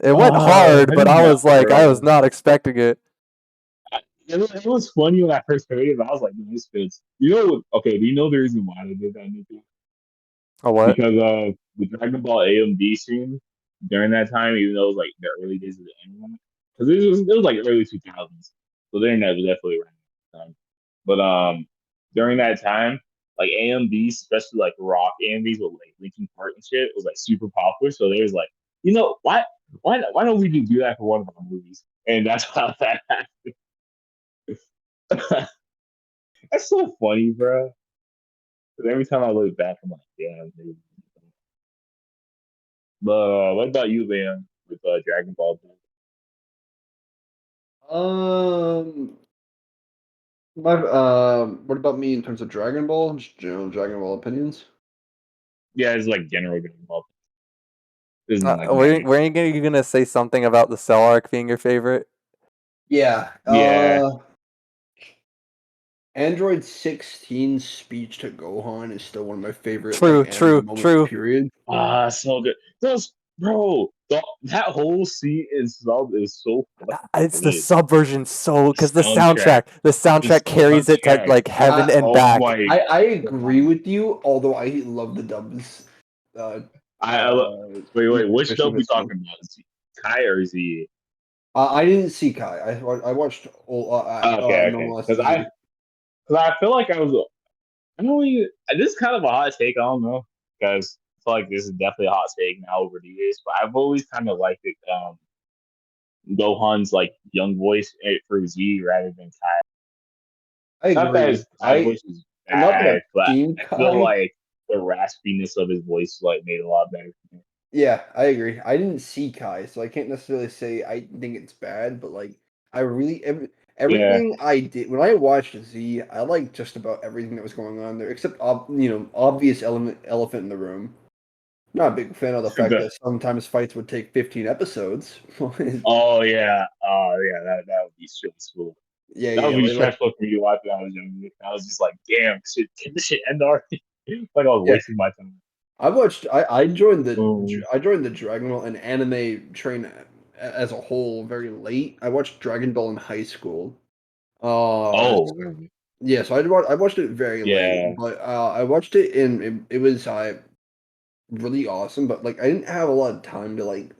It went oh hard, have but you I not was like, I was bro. not expecting it. It was funny when I first heard it, but I was like, "Man, this fits." Okay, do you know the reason why they did that movie? A what? Because of the Dragon Ball AMD scene during that time, even though it was like the early days of the internet. Because it was like early 2000s. So the internet was definitely around that time. But during that time, like AMDs, especially like rock AMDs with like Linkin Park and shit, was like super popular. So they was like, why don't we just do that for one of our movies? And that's how that happened. That's so funny, bro. Because every time I look back, I'm like, yeah. Maybe. But what about you, Liam, with Dragon Ball Z? Um, what about me in terms of Dragon Ball? Just general Dragon Ball opinions. Yeah, it's like general Dragon Ball. Isn't like Were main. were you gonna say something about the Cell arc being your favorite? Yeah. Yeah, Android 16 speech to Gohan is still one of my favorite True, anime true, moments. true. Period. So good. Those, bro, that whole scene in sub is so fucking It's the lit. subversion so because the Soundtrack, soundtrack carries it to soundtrack. like heaven and Oh back. my I agree god. with you, although I love the dubs. Uh, I wait. Which Mission dub we Impossible. talking about? Is it Kai or is he? I didn't see Kai. I watched Okay. normal Because SZ. I feel like I was. I don't even. This is kind of a hot take. I don't know because I feel like this is definitely a hot take now over the years. But I've always kind of liked it. Gohan's like young voice for Z rather than Kai. I Not that agree. his Kai voice is Not that bad, I've but seen I feel Kai. like the raspiness of his voice like made it a lot better for me. Yeah, I agree. I didn't see Kai, so I can't necessarily say I think it's bad, but like I really Yeah, everything I did when I watched Z, I liked just about everything that was going on there, except obvious elephant in the room. Not a big fan of the fact the that sometimes fights would take 15 episodes. that would be stressful. Yeah, That would yeah, be like stressful for me to watch when I was younger. I was just like, damn, can this shit end already? Like I was yeah. wasting my time. Um, I joined the Dragon Ball and anime train as a whole very late. I watched Dragon Ball in high school. Uh, oh, really? yeah, so I watched it very late, Yeah, but I watched it and it was really awesome. But like I didn't have a lot of time to like.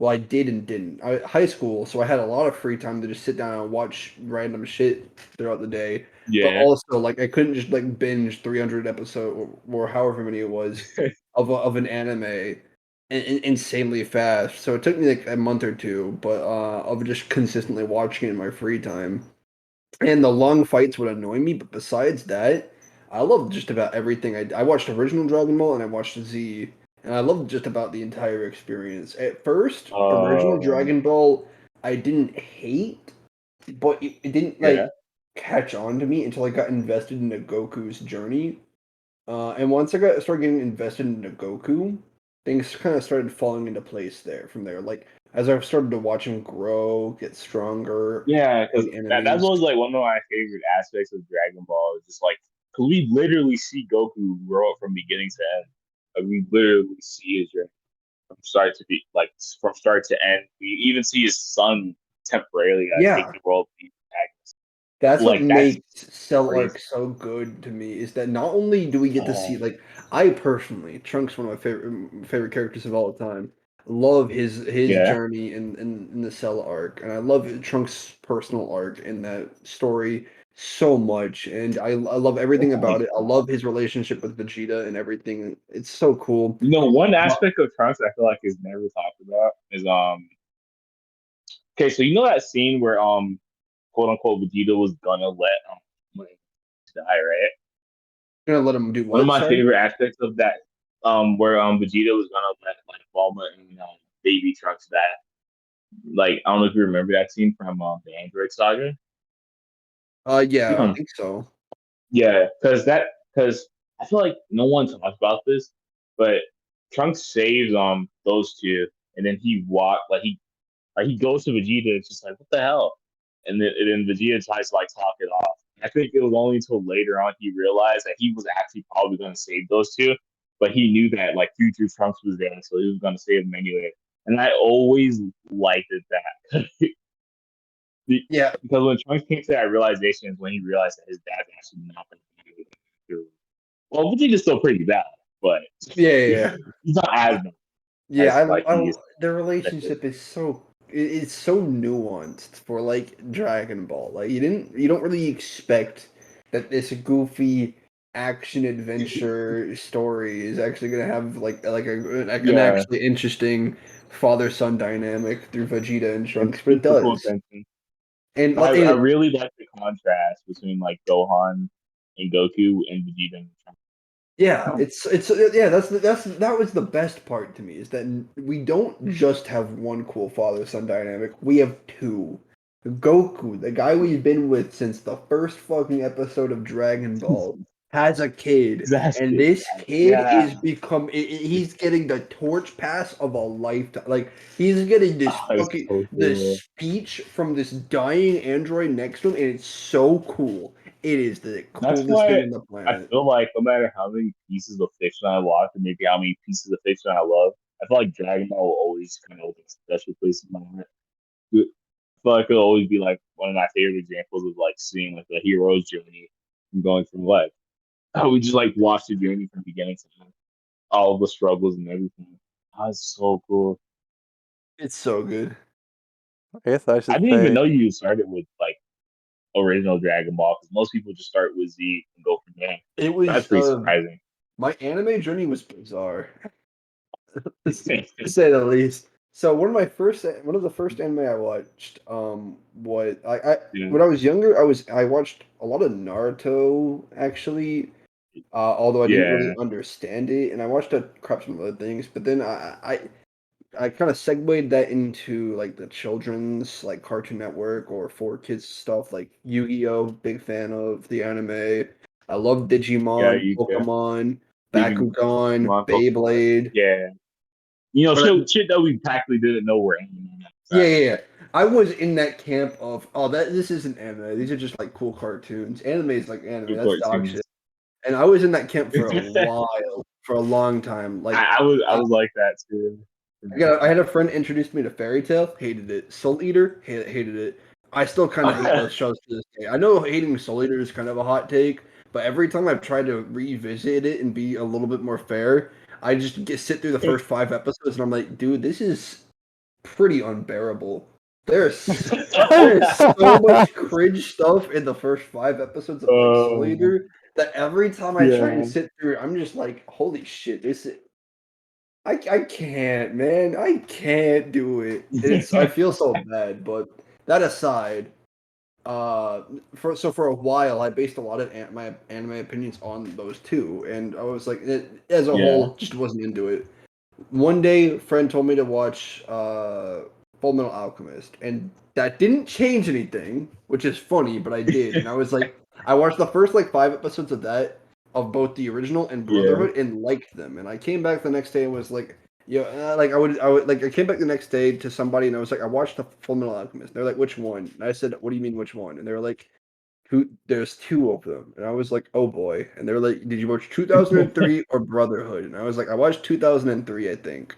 Well, I did and didn't. High school, so I had a lot of free time to just sit down and watch random shit throughout the day. But yeah. also, like, I couldn't just like binge 300 episode or however many it was of an anime insanely fast. So it took me like a month or two, but of just consistently watching it in my free time. And the long fights would annoy me, but besides that, I loved just about everything. I watched original Dragon Ball and I watched Z, and I loved just about the entire experience. At first, original Uh, Dragon Ball, I didn't hate, but it didn't yeah, like catch on to me until I got invested into Goku's journey. And once I started getting invested into Goku, things kind of started falling into place there. From there, like as I started to watch him grow, get stronger, yeah. fight Because that enemies. was like one of my favorite aspects of Dragon Ball. Is just like, cause we literally see Goku grow up from beginning to end. Like we literally see his journey from start to be like from start to end. We even see his son temporarily take Yeah, the role of the protagonist. that's what Like that's makes Cell crazy. Arc so good to me is that not only do we get to see Oh like I personally Trunks one of my favorite characters of all time. Love his yeah. journey in the Cell arc, and I love Trunks' personal arc in that story so much, and I love everything Oh my about it. I god. love his relationship with Vegeta and everything. It's so cool. You know, one But aspect of Trunks I feel like is never talked about is okay, so you know that scene where quote unquote Vegeta was gonna let like, die, right? gonna let him do One of what? my Sorry. favorite aspects of that where Vegeta was gonna let like Bulma and baby Trunks die. Like I don't know if you remember that scene from the Android Saga. Yeah, I think so. Yeah, because I feel like no one talks about this, but Trunks saves those two, and then he he goes to Vegeta. It's just like what the hell, and then Vegeta tries to like talk it off. I think it was only until later on he realized that he was actually probably going to save those two, but he knew that like future Trunks was there, so he was going to save them anyway. And I always liked it that Yeah, because when Trunks came to that realization is when he realized that his dad's actually not going to be able to. Well, Vegeta's still pretty bad, but yeah, yeah. Yeah. he's not as bad Yeah, as like he is. the relationship is so it's so nuanced for like Dragon Ball. Like you don't really expect that this goofy action adventure story is actually gonna have an Yeah, actually interesting father son dynamic through Vegeta and and Trunks, but it keep the full does. attention. I And really like the contrast between like Gohan and Goku and Vegeta and Trunks. yeah, yeah. That was the best part to me is that we don't just have one cool father son dynamic. We have two. Goku, the guy we've been with since the first fucking episode of Dragon Ball, has a kid, and Exactly. this kid Yeah. is he's getting the torch pass of a lifetime. Like he's getting this Oh, it's fucking so this cool. speech from this dying android next to him, and it's so cool. It is the That's coolest thing why on the I planet. feel like no matter how many pieces of fiction I watch, or maybe how many pieces of fiction I love, I feel like Dragon Ball will always kind of hold a special place in my heart. I feel like it'll always be like one of my favorite examples of like seeing like the hero's journey from going from like how we just like watch the journey from beginning to end, all of the struggles and everything. That's so cool. It's so good. I guess I I should didn't even say know you started with like original Dragon Ball because most people just start with Z and go from there. It That's was pretty surprising. my anime journey was bizarre, to say the least. So one of the first anime I watched, what I Yeah, when I was younger, I watched a lot of Naruto actually, although I didn't really yeah, understand it, and I watched a crap ton of other things. But then I kind of segued that into like the children's like Cartoon Network or for kids stuff like Yu-Gi-Oh! Big fan of the anime. I love yeah. Digimon, You can Pokemon, Digimon, Bakugan, Pokemon. Beyblade. Yeah, you know, But shit that we practically didn't know were anime at the yeah, time. yeah, yeah. I was in that camp of this isn't anime. These are just like cool cartoons. Anime is like anime. Good That's dog shit. cartoons. And I was in that camp for a while, for a long time. Like I I, was like that too. I had a friend introduce me to Fairy Tale, hated it. Soul Eater, hated it. I still kind of hate those shows to this day. I know hating Soul Eater is kind of a hot take, but every time I've tried to revisit it and be a little bit more fair, I just sit through the first 5 episodes and I'm like, dude, this is pretty unbearable. There is so much cringe stuff in the first 5 episodes of like Soul um, Eater that every time I try and yeah. sit through, I'm just like, holy shit, I can't, man. I can't do it. I feel so bad, but that aside, uh for a while I based a lot of my anime opinions on those two, and I was like as a Yeah. whole just wasn't into it. One day a friend told me to watch Full Metal Alchemist, and that didn't change anything, which is funny, but I did. And I was like I watched the first like 5 episodes of that, of both the original and Yeah. Brotherhood, and liked them. And I came back the next day and was like, yeah, like I would like I came back the next day to somebody and I was like, I watched the Full Metal Alchemist. They're like, which one? And I said, what do you mean which one? And they were like, who? There's two of them. And I was like, oh boy. And they were like, did you watch 2003 or Brotherhood? And I was like, I watched 2003, I think.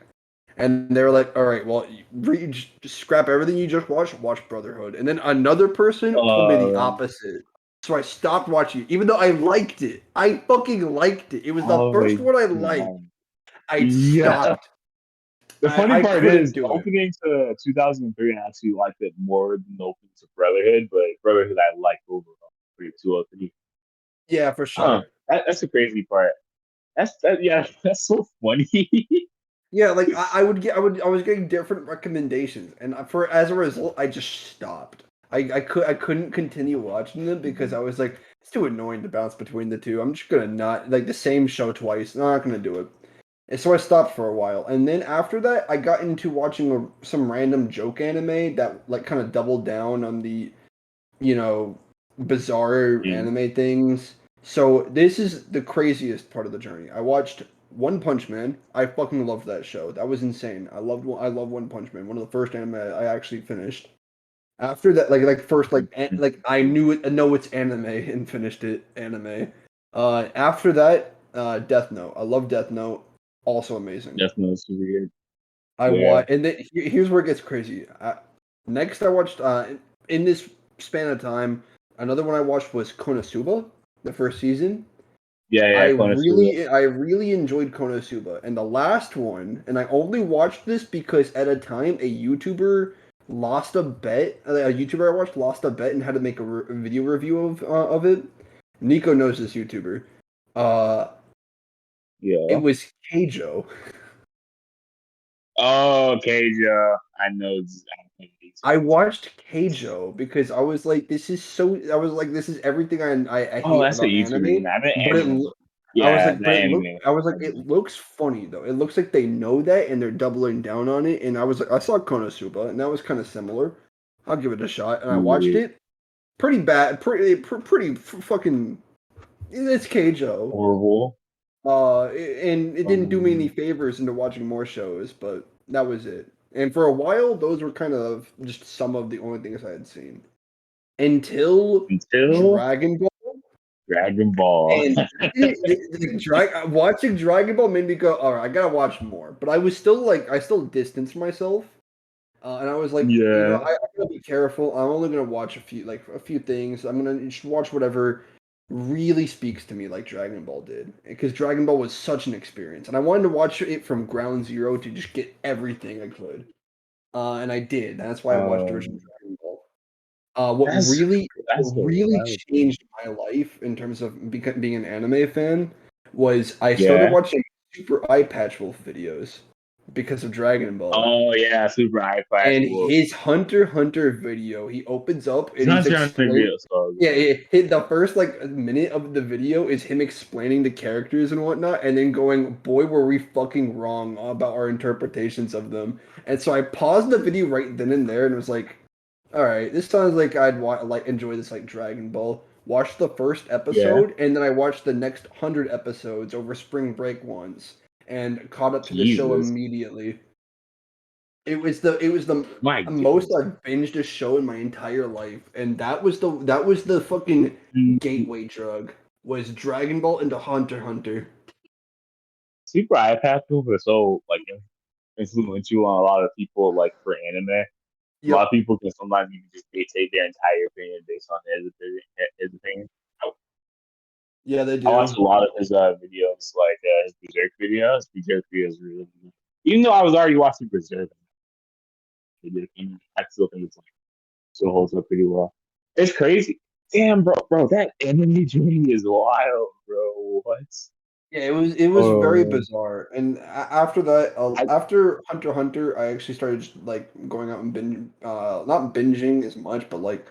And they were like, all right, well, just scrap everything you just watched, watch Brotherhood. And then another person told me the Uh, opposite. So I stopped watching it, even though I liked it. I fucking liked it. It was the oh first my one I liked. god. I Yeah. stopped. The funny I part couldn't is, the do it. opening to 2003, I actually liked it more than the opening to Brotherhood, but Brotherhood I liked overall. 203. Yeah, for Huh. sure. That's the crazy part. Yeah, that's so funny. Yeah, like I was getting different recommendations, and for as a result, I just stopped. I couldn't continue watching them because I was like, it's too annoying to bounce between the two. I'm just gonna not like the same show twice. I'm not gonna do it. And so I stopped for a while, and then after that, I got into watching some random joke anime that like kind of doubled down on the you know, bizarre Mm, anime things. So this is the craziest part of the journey. I watched One Punch Man. I fucking loved that show. That was insane. I love One Punch Man. One of the first anime I actually finished. After that, like first like I know it's anime and finished it anime. After that, Death Note. I love Death Note. Also amazing. definitely super weird. I Yeah. watch, and then here's where it gets crazy. Next, I watched in this span of time. Another one I watched was Konosuba, the first season. Yeah, yeah, Konosuba. I really enjoyed Konosuba, and the last one, and I only watched this because at a time a YouTuber lost a bet. A YouTuber I watched lost a bet and had to make a video review of it. Nico knows this YouTuber. Uh, it Yeah. was Keijo. Oh, Kaja. I know exactly. I watched Keijo because I was like, I was like, this is everything I Oh, hate that's a about YouTuber. anime. Not an But anime. Yeah, the anime. I was like, it Anime. looks funny though. It looks like they know that and they're doubling down on it. And I was like, I saw Konosuba and that was kind of similar. I'll give it a shot. And I watched Weird. it. Pretty bad. Pretty fucking. It's Keijo. Horrible. And it didn't do me any favors into watching more shows, but that was it. And for a while, those were kind of just some of the only things I had seen until Until Dragon Ball. Dragon Ball. And watching Dragon Ball made me go, all right, I gotta watch more. But I was still I still distanced myself, and I was like, Yeah. I gotta be careful. I'm only gonna watch a few things. I'm gonna just watch whatever really speaks to me, like Dragon Ball did, because Dragon Ball was such an experience, and I wanted to watch it from ground zero to just get everything I could, and I did. That's why I watched the original Dragon Ball. That's What that's the really wild. changed my life in terms of being an anime fan was I started Yeah. watching Super Eye Patch Wolf videos because of Dragon Ball. Oh yeah, Super High Flash And Wolf. his Hunter x Hunter video, he opens up He's and he's not trying to explaining. be so Yeah, good. the first minute of the video is him explaining the characters and whatnot, and then going, "Boy, were we fucking wrong about our interpretations of them." And so I paused the video right then and there and was like, "All right, this sounds like like enjoy this like Dragon Ball." Watched the first Yeah. episode, and then I watched the next 100 episodes over spring break once, and caught up to the show Jesus. immediately. It was the My most goodness. I've binged a show in my entire life, and that was the fucking gateway drug was Dragon Ball into Hunter x Hunter. Super High Flash Wolf is so like influential on a lot of people like for anime. A lot Yep. of people can sometimes even just dictate their entire opinion based on his opinion. Yeah, they I watched do. a lot of his videos, like his Berserk videos. Berserk videos really good. Even though I was already watching Berserk, I still think it's like still holds up pretty well. It's crazy. Damn, bro, that anime journey is wild, bro. What? Yeah, it was very Oh, bizarre. And after that, I after Hunter x Hunter, I actually started just, like going out and not binging as much, but like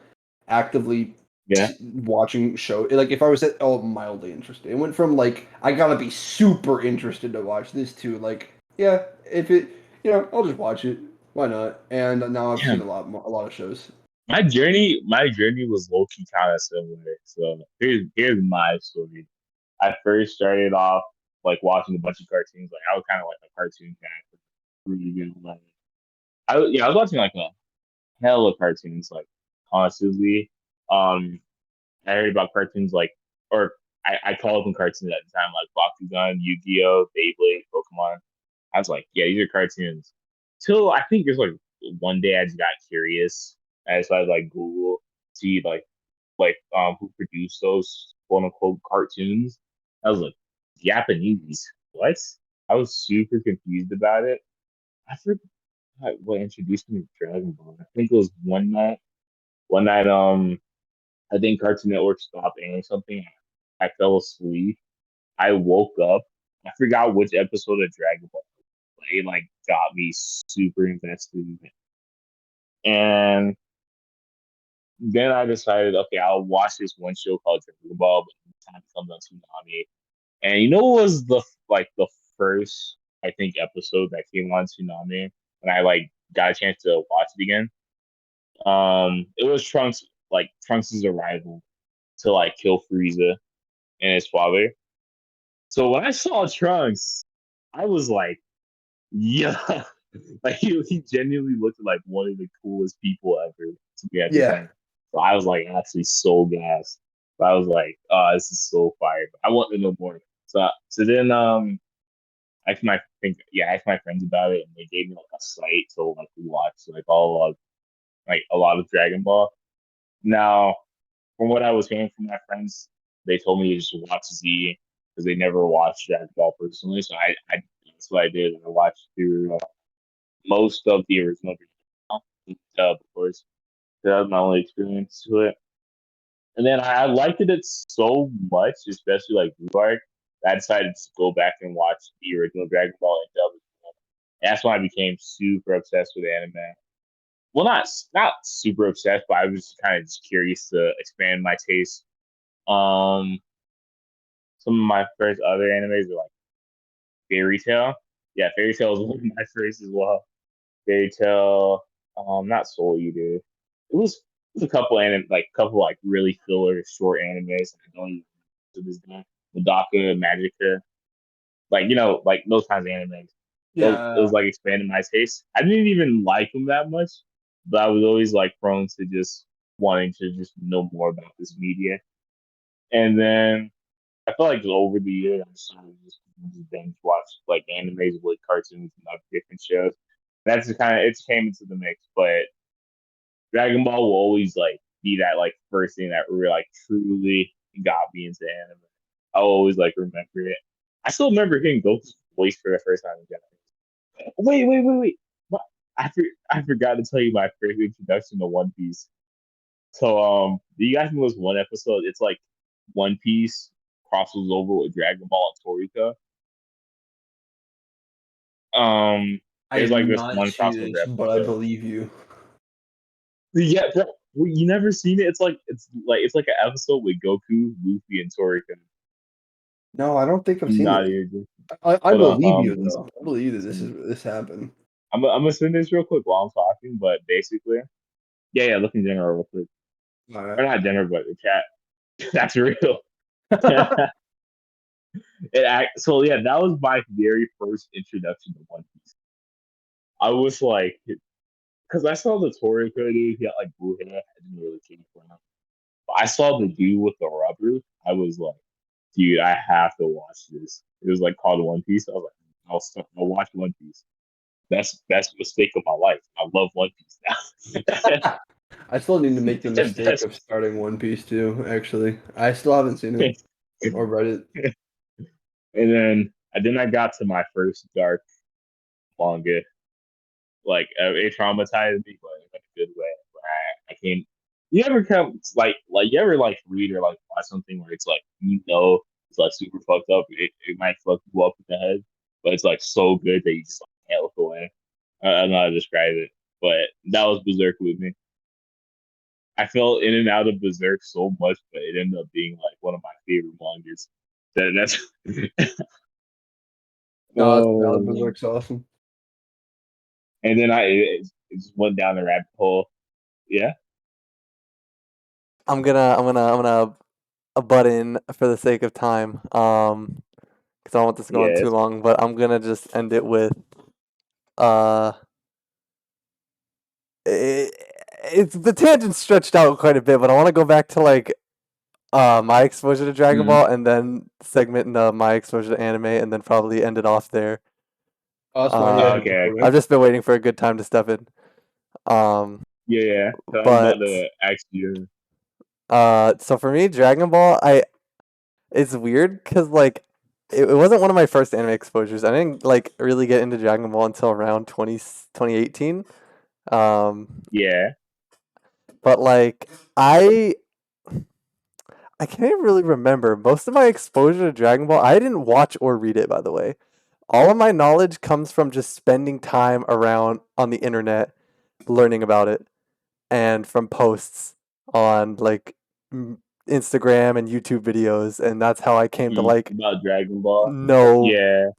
actively yeah, watching show. Like if I was at all mildly interested, it went from like I gotta be super interested to watch this to like yeah, if it I'll just watch it. Why not? And now I've seen damn. a lot of shows. My journey was low key kind of similar. So here's my story. I first started off like watching a bunch of cartoons. Like I was kind of like a cartoon fan. Really good. Like, I was watching like a hell of cartoons like constantly. Um, I heard about cartoons like, or I called them cartoons at the time, like Bakugan, Yu-Gi-Oh, Beyblade, Pokemon. I was like, yeah, these are cartoons. Till I think there's like one day I just got curious. I decided like Google see who produced those quote unquote cartoons. I was like, Japanese. What? I was super confused about it. I forgot what introduced me to Dragon Ball. I think it was one night, I think Cartoon Network stopped airing something. I fell asleep. I woke up. I forgot which episode of Dragon Ball. It like got me super invested in it. And then I decided, okay, I'll watch this one show called Dragon Ball, but the time comes on Tsunami. And you know what was the first I think episode that came on Tsunami and I like got a chance to watch it again? It was Trunks' arrival to like kill Frieza and his father. So when I saw Trunks, I was like, yeah. Like he genuinely looked like one of the coolest people ever to me at the Yeah. time. So I was like actually so gassed. But I was like, oh, this is so fire. But I want to know more. So then I asked my friends about it and they gave me like a site to like watch like all of like a lot of Dragon Ball. Now, from what I was hearing from my friends, they told me to just watch Z because they never watched Dragon Ball personally. So I that's what I did. I watched through most of the original of course. That was my only experience to it. And then I liked it so much, especially like Blue Arc, that I decided to go back and watch the original Dragon Ball and dub. That's when I became super obsessed with anime. Well, not super obsessed, but I was kind of just curious to expand my taste. Um, some of my first other animes are like Fairy Tail. Yeah, Fairy Tail is one of my first as well. Fairy Tail, not Soul Eater. It was a couple like really filler short animes. I don't even to this day. Medaka, Magica, like like those kinds of animes. It was Yeah. like expanding my taste. I didn't even like them that much, but I was always like prone to just wanting to just know more about this media. And then I feel like just over the years, I'm just binge watch like animes with cartoons and other different shows. That's the kind of it's came into the mix, but Dragon Ball will always like be that like first thing that really like truly got me into anime. I'll always like remember it. I still remember hearing Goku's voice for the first time in Japanese. Wait. What? I forgot to tell you my first introduction to One Piece. So do you guys know this one episode? It's like One Piece crosses over with Dragon Ball and Toriko. Um I there's did like this not one see crossover this, but I episode. believe you. Yeah, bro, you never seen it? It's like an episode with Goku, Luffy, and Toriko. No, I don't think I've seen Not this. even. I Hold on, believe you though. I believe that this happened. I'm gonna send this real quick while I'm talking, but basically, yeah, look in general real quick, All or right. not general, but the chat. That's real. So yeah, that was my very first introduction to One Piece. I was like, because I saw the Toriko dude, he had like blue hair. I didn't really care for him. But I saw the dude with the rubber. I was like, dude, I have to watch this. It was like called One Piece. I was like, I'll watch One Piece. Best mistake of my life. I love One Piece now. I still need to make the mistake Best of starting One Piece too. Actually, I still haven't seen it or read it. And then I got to my first dark manga. Like it traumatized me, but in a good way. Where I came. You ever come like you ever like read or like watch something where it's like it's like super fucked up. It might fuck you up in the head, but it's like so good that you just like, can't look away. I don't know how to describe it, but that was Berserk with me. I fell in and out of Berserk so much, but it ended up being like one of my favorite mangas. That's No, that's valid. oh, Berserk's awesome. and then it just went down the rabbit hole. Yeah, I'm gonna butt in for the sake of time. Because I don't want this to go on yeah. too long, but I'm gonna just end it with uh, it, it's the tangent stretched out quite a bit, but I want to go back to like my exposure to Dragon Mm. Ball, and then segment into my exposure to anime, and then probably end it off there. Oh, that's fine. Yeah, go Okay. for I've it. just been waiting for a good time to step in. Yeah. So I was about But to ask you. so for me, Dragon Ball, it's weird because like it wasn't one of my first anime exposures. I didn't like really get into Dragon Ball until around 2018. Yeah. But like I can't really remember most of my exposure to Dragon Ball. I didn't watch or read it, by the way. All of my knowledge comes from just spending time around on the internet learning about it and from posts on like Instagram and YouTube videos, and that's how I came to like About Dragon Ball. know Yeah.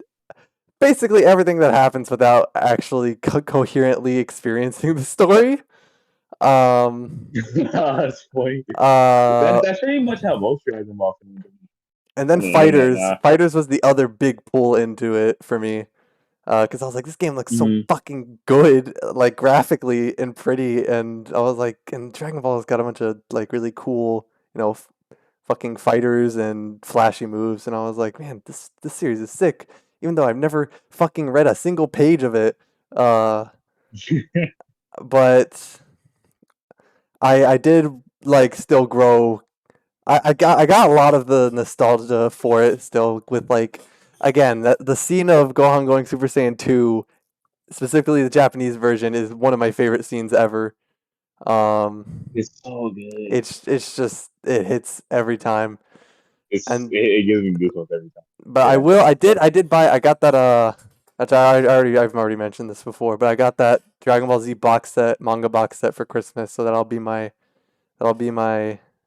basically everything that happens without actually coherently experiencing the story. Um, That's funny. uh, That's pretty much how most Dragon Ball fans are and then on the internet Fighters. now. Fighters was the other big pull into it for me. Because I was like, this game looks so Mm-hmm. fucking good, like graphically and pretty, and I was like, and Dragon Ball has got a bunch of like really cool, fucking fighters and flashy moves, and I was like, man, this series is sick, even though I've never fucking read a single page of it. Uh, but I did like still grow. I got a lot of the nostalgia for it still with like again the scene of Gohan going Super Saiyan 2, specifically the Japanese version, is one of my favorite scenes ever. Um, It's so good. it's just it hits every time. And It gives me goosebumps every time. but Yeah. I did buy I got that that's I've already mentioned this before, but I got that Dragon Ball Z box set, manga box set for Christmas, so that'll be my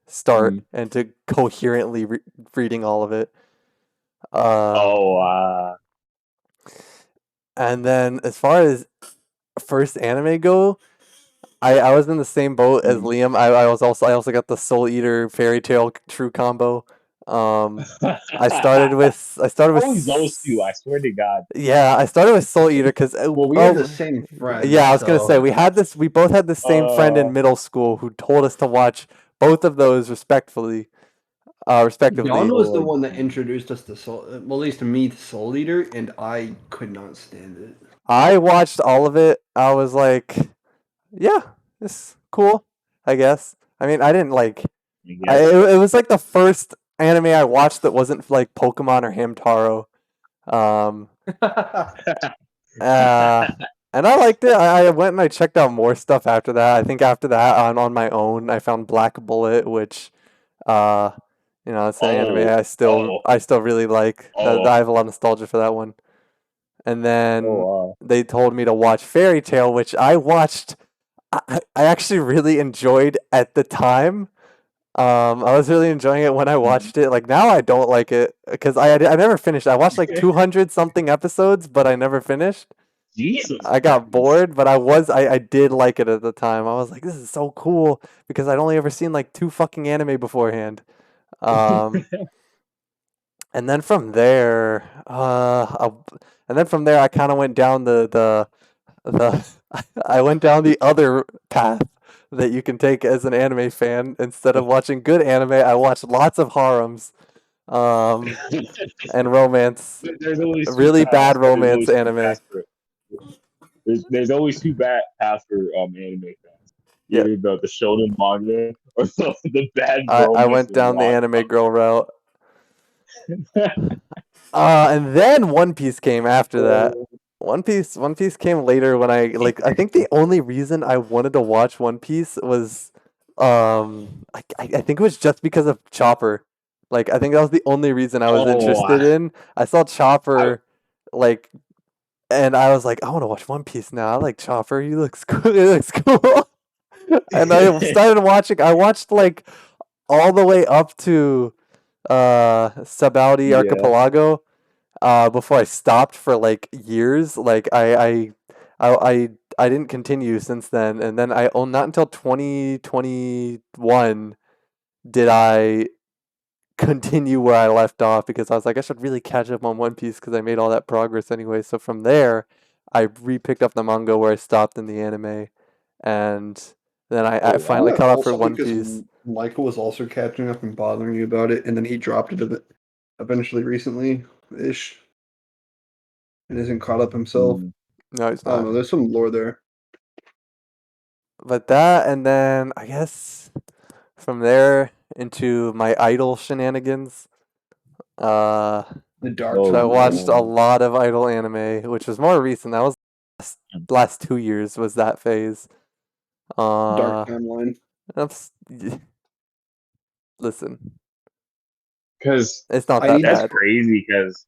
start Mm. and to coherently reading all of it. Uh, Oh, and then as far as first anime go, I was in the same boat as mm. Liam. I also got the Soul Eater Fairy Tail True combo. I started with Always those two. I swear to God. yeah, I started with Soul Eater because Well, we had the same friend, yeah, I was gonna say so we both had the same friend Uh, in middle school who told us to watch both of those respectfully. respectively. Don was the Like, one that introduced us to Soul, well, at least to me, to Soul Eater, and I could not stand it. I watched all of it. I was like, yeah, it's cool, I guess. I mean, I didn't like. I guess. It was like the first anime I watched that wasn't like Pokemon or Hamtaro. Um, uh, and I liked it. I went and I checked out more stuff after that. I think after that, on my own, I found Black Bullet, which, uh, it's an anime Oh, oh, I still really like. oh, I have a lot of nostalgia for that one. And oh, then wow. they told me to watch Fairy Tale, which I watched. I actually really enjoyed at the time. I was really enjoying it when I watched it. Like now, I don't like it because I never finished. I watched like 200 something episodes, but I never finished. Jesus I got Christ. bored, but I did like it at the time. I was like, this is so cool because I'd only ever seen like 2 fucking anime beforehand. Um, and then from there, I kind of went down the I went down the other path that you can take as an anime fan. Instead of watching good anime, I watched lots of harems, um, and romance, There's always two really bad paths. There's romance always two anime. paths for there's always two bad paths for anime fans. Yeah, Either the shonen manga or the bad I romance went down the anime girl manga. route. And then One Piece came after that. One Piece came later when I think the only reason I wanted to watch One Piece was I think it was just because of Chopper. Like I think that was the only reason I was Oh, interested in. I saw I, Chopper like and I was like, I want to watch One Piece now. I like Chopper. He looks cool. He looks cool. And I started watching. I watched like all the way up to Sabaudi yeah. Archipelago before I stopped for like years. Like I didn't continue since then, and then I own not until 2021 did I continue where I left off because I was like I should really catch up on One Piece because I made all that progress anyway. So from there, I re-picked up the manga where I stopped in the anime, and then I Oh Isn't finally wow. that caught up for also One because Piece. Michael was also catching up and bothering you about it, and then he dropped it a bit eventually recently ish and isn't caught up himself? Mm. No, he's I don't not. know. There's some lore there. But that, and then I guess from there into my idol shenanigans. Uh, The Dark Oh so I watched Timeline, a no. lot of idol anime, which was more recent. That was last 2 years was that phase. Dark Uh, Timeline. listen, Because it's not I that need that's to. bad. crazy. Because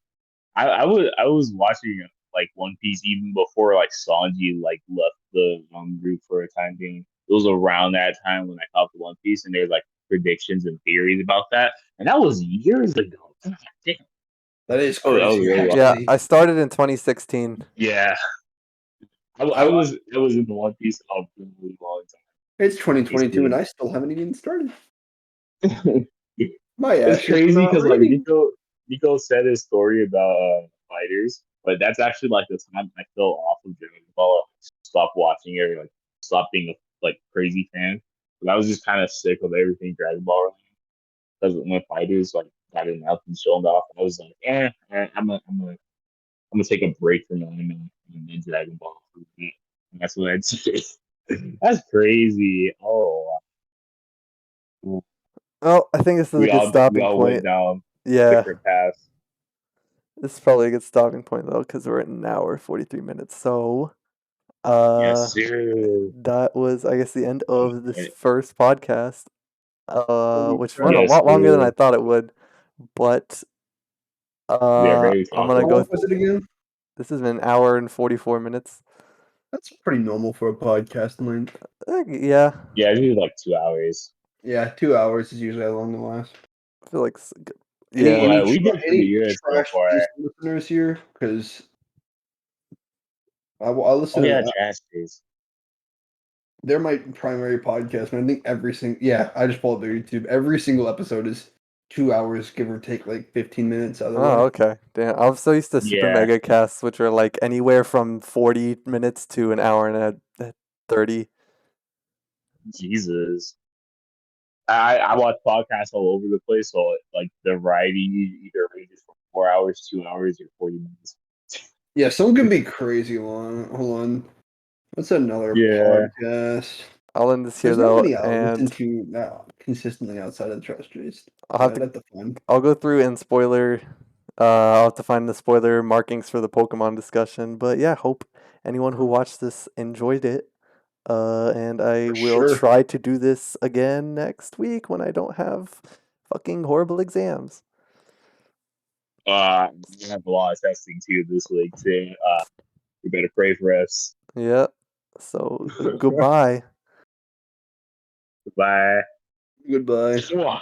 I was watching like One Piece even before like Sanji like left the group for a time being. It was around that time when I caught the One Piece, and there's like predictions and theories about that, and that was years ago. God damn. That is I was crazy, really Yeah, actually. I started in 2016. yeah. I I was in the One Piece for a really long It's time, 2022 and basically. I still haven't even started. My It's ashes are crazy not because like reading. Nico said his story about fighters, but that's actually like the time I fell off of Dragon Ball. Stopped watching it, or, like stopped being a like crazy fan. But I was just kind of sick of everything Dragon Ball because when fighters like got announced and shown off, I was like, I'm gonna take a break from anime and then Dragon Ball. And that's what I did. That's crazy. Oh, Oh, I think this is a good we stopping all went point. down Yeah, different paths. this is probably a good stopping point though, because we're at an hour 43 minutes. So, Yes, uh, sir. that was I guess the end Oh, of this first podcast. Holy Which went a crap. yes, lot longer than I sir. thought it would. But We are very I'm gonna How long go. was talkable. it again? This has been an hour and 44 minutes. That's pretty normal for a podcast length. Yeah, Yeah, it's usually like 2 hours. Yeah, 2 hours is usually how long it lasts. I feel like Any yeah. any But we did pretty any good so trash far. taste listeners here? Because I Oh listen yeah, to trash days. they're my primary podcast, and I think every single I just pulled their YouTube. Every single episode is 2 hours, give or take like 15 minutes out of the Oh, way. okay. Damn, I'm so used to super Yeah, mega casts, which are like anywhere from 40 minutes to an hour and 30. Jesus. I watch podcasts all over the place, so like the variety either ranges from 4 hours, 2 hours, or 40 minutes. Yeah, some can be crazy long. Hold on. What's another Yeah. podcast? I'll end this here There's not though, many I'll listen and to now consistently outside of the terrestrials. I'll have I'd to have to find. I'll go through and spoiler. I'll have to find the spoiler markings for the Pokemon discussion. But yeah, hope anyone who watched this enjoyed it. And I For will sure. try to do this again next week when I don't have fucking horrible exams. We have a lot of testing too this week too. We better pray for us. Yeah. So goodbye. Bye. Goodbye. Mwah.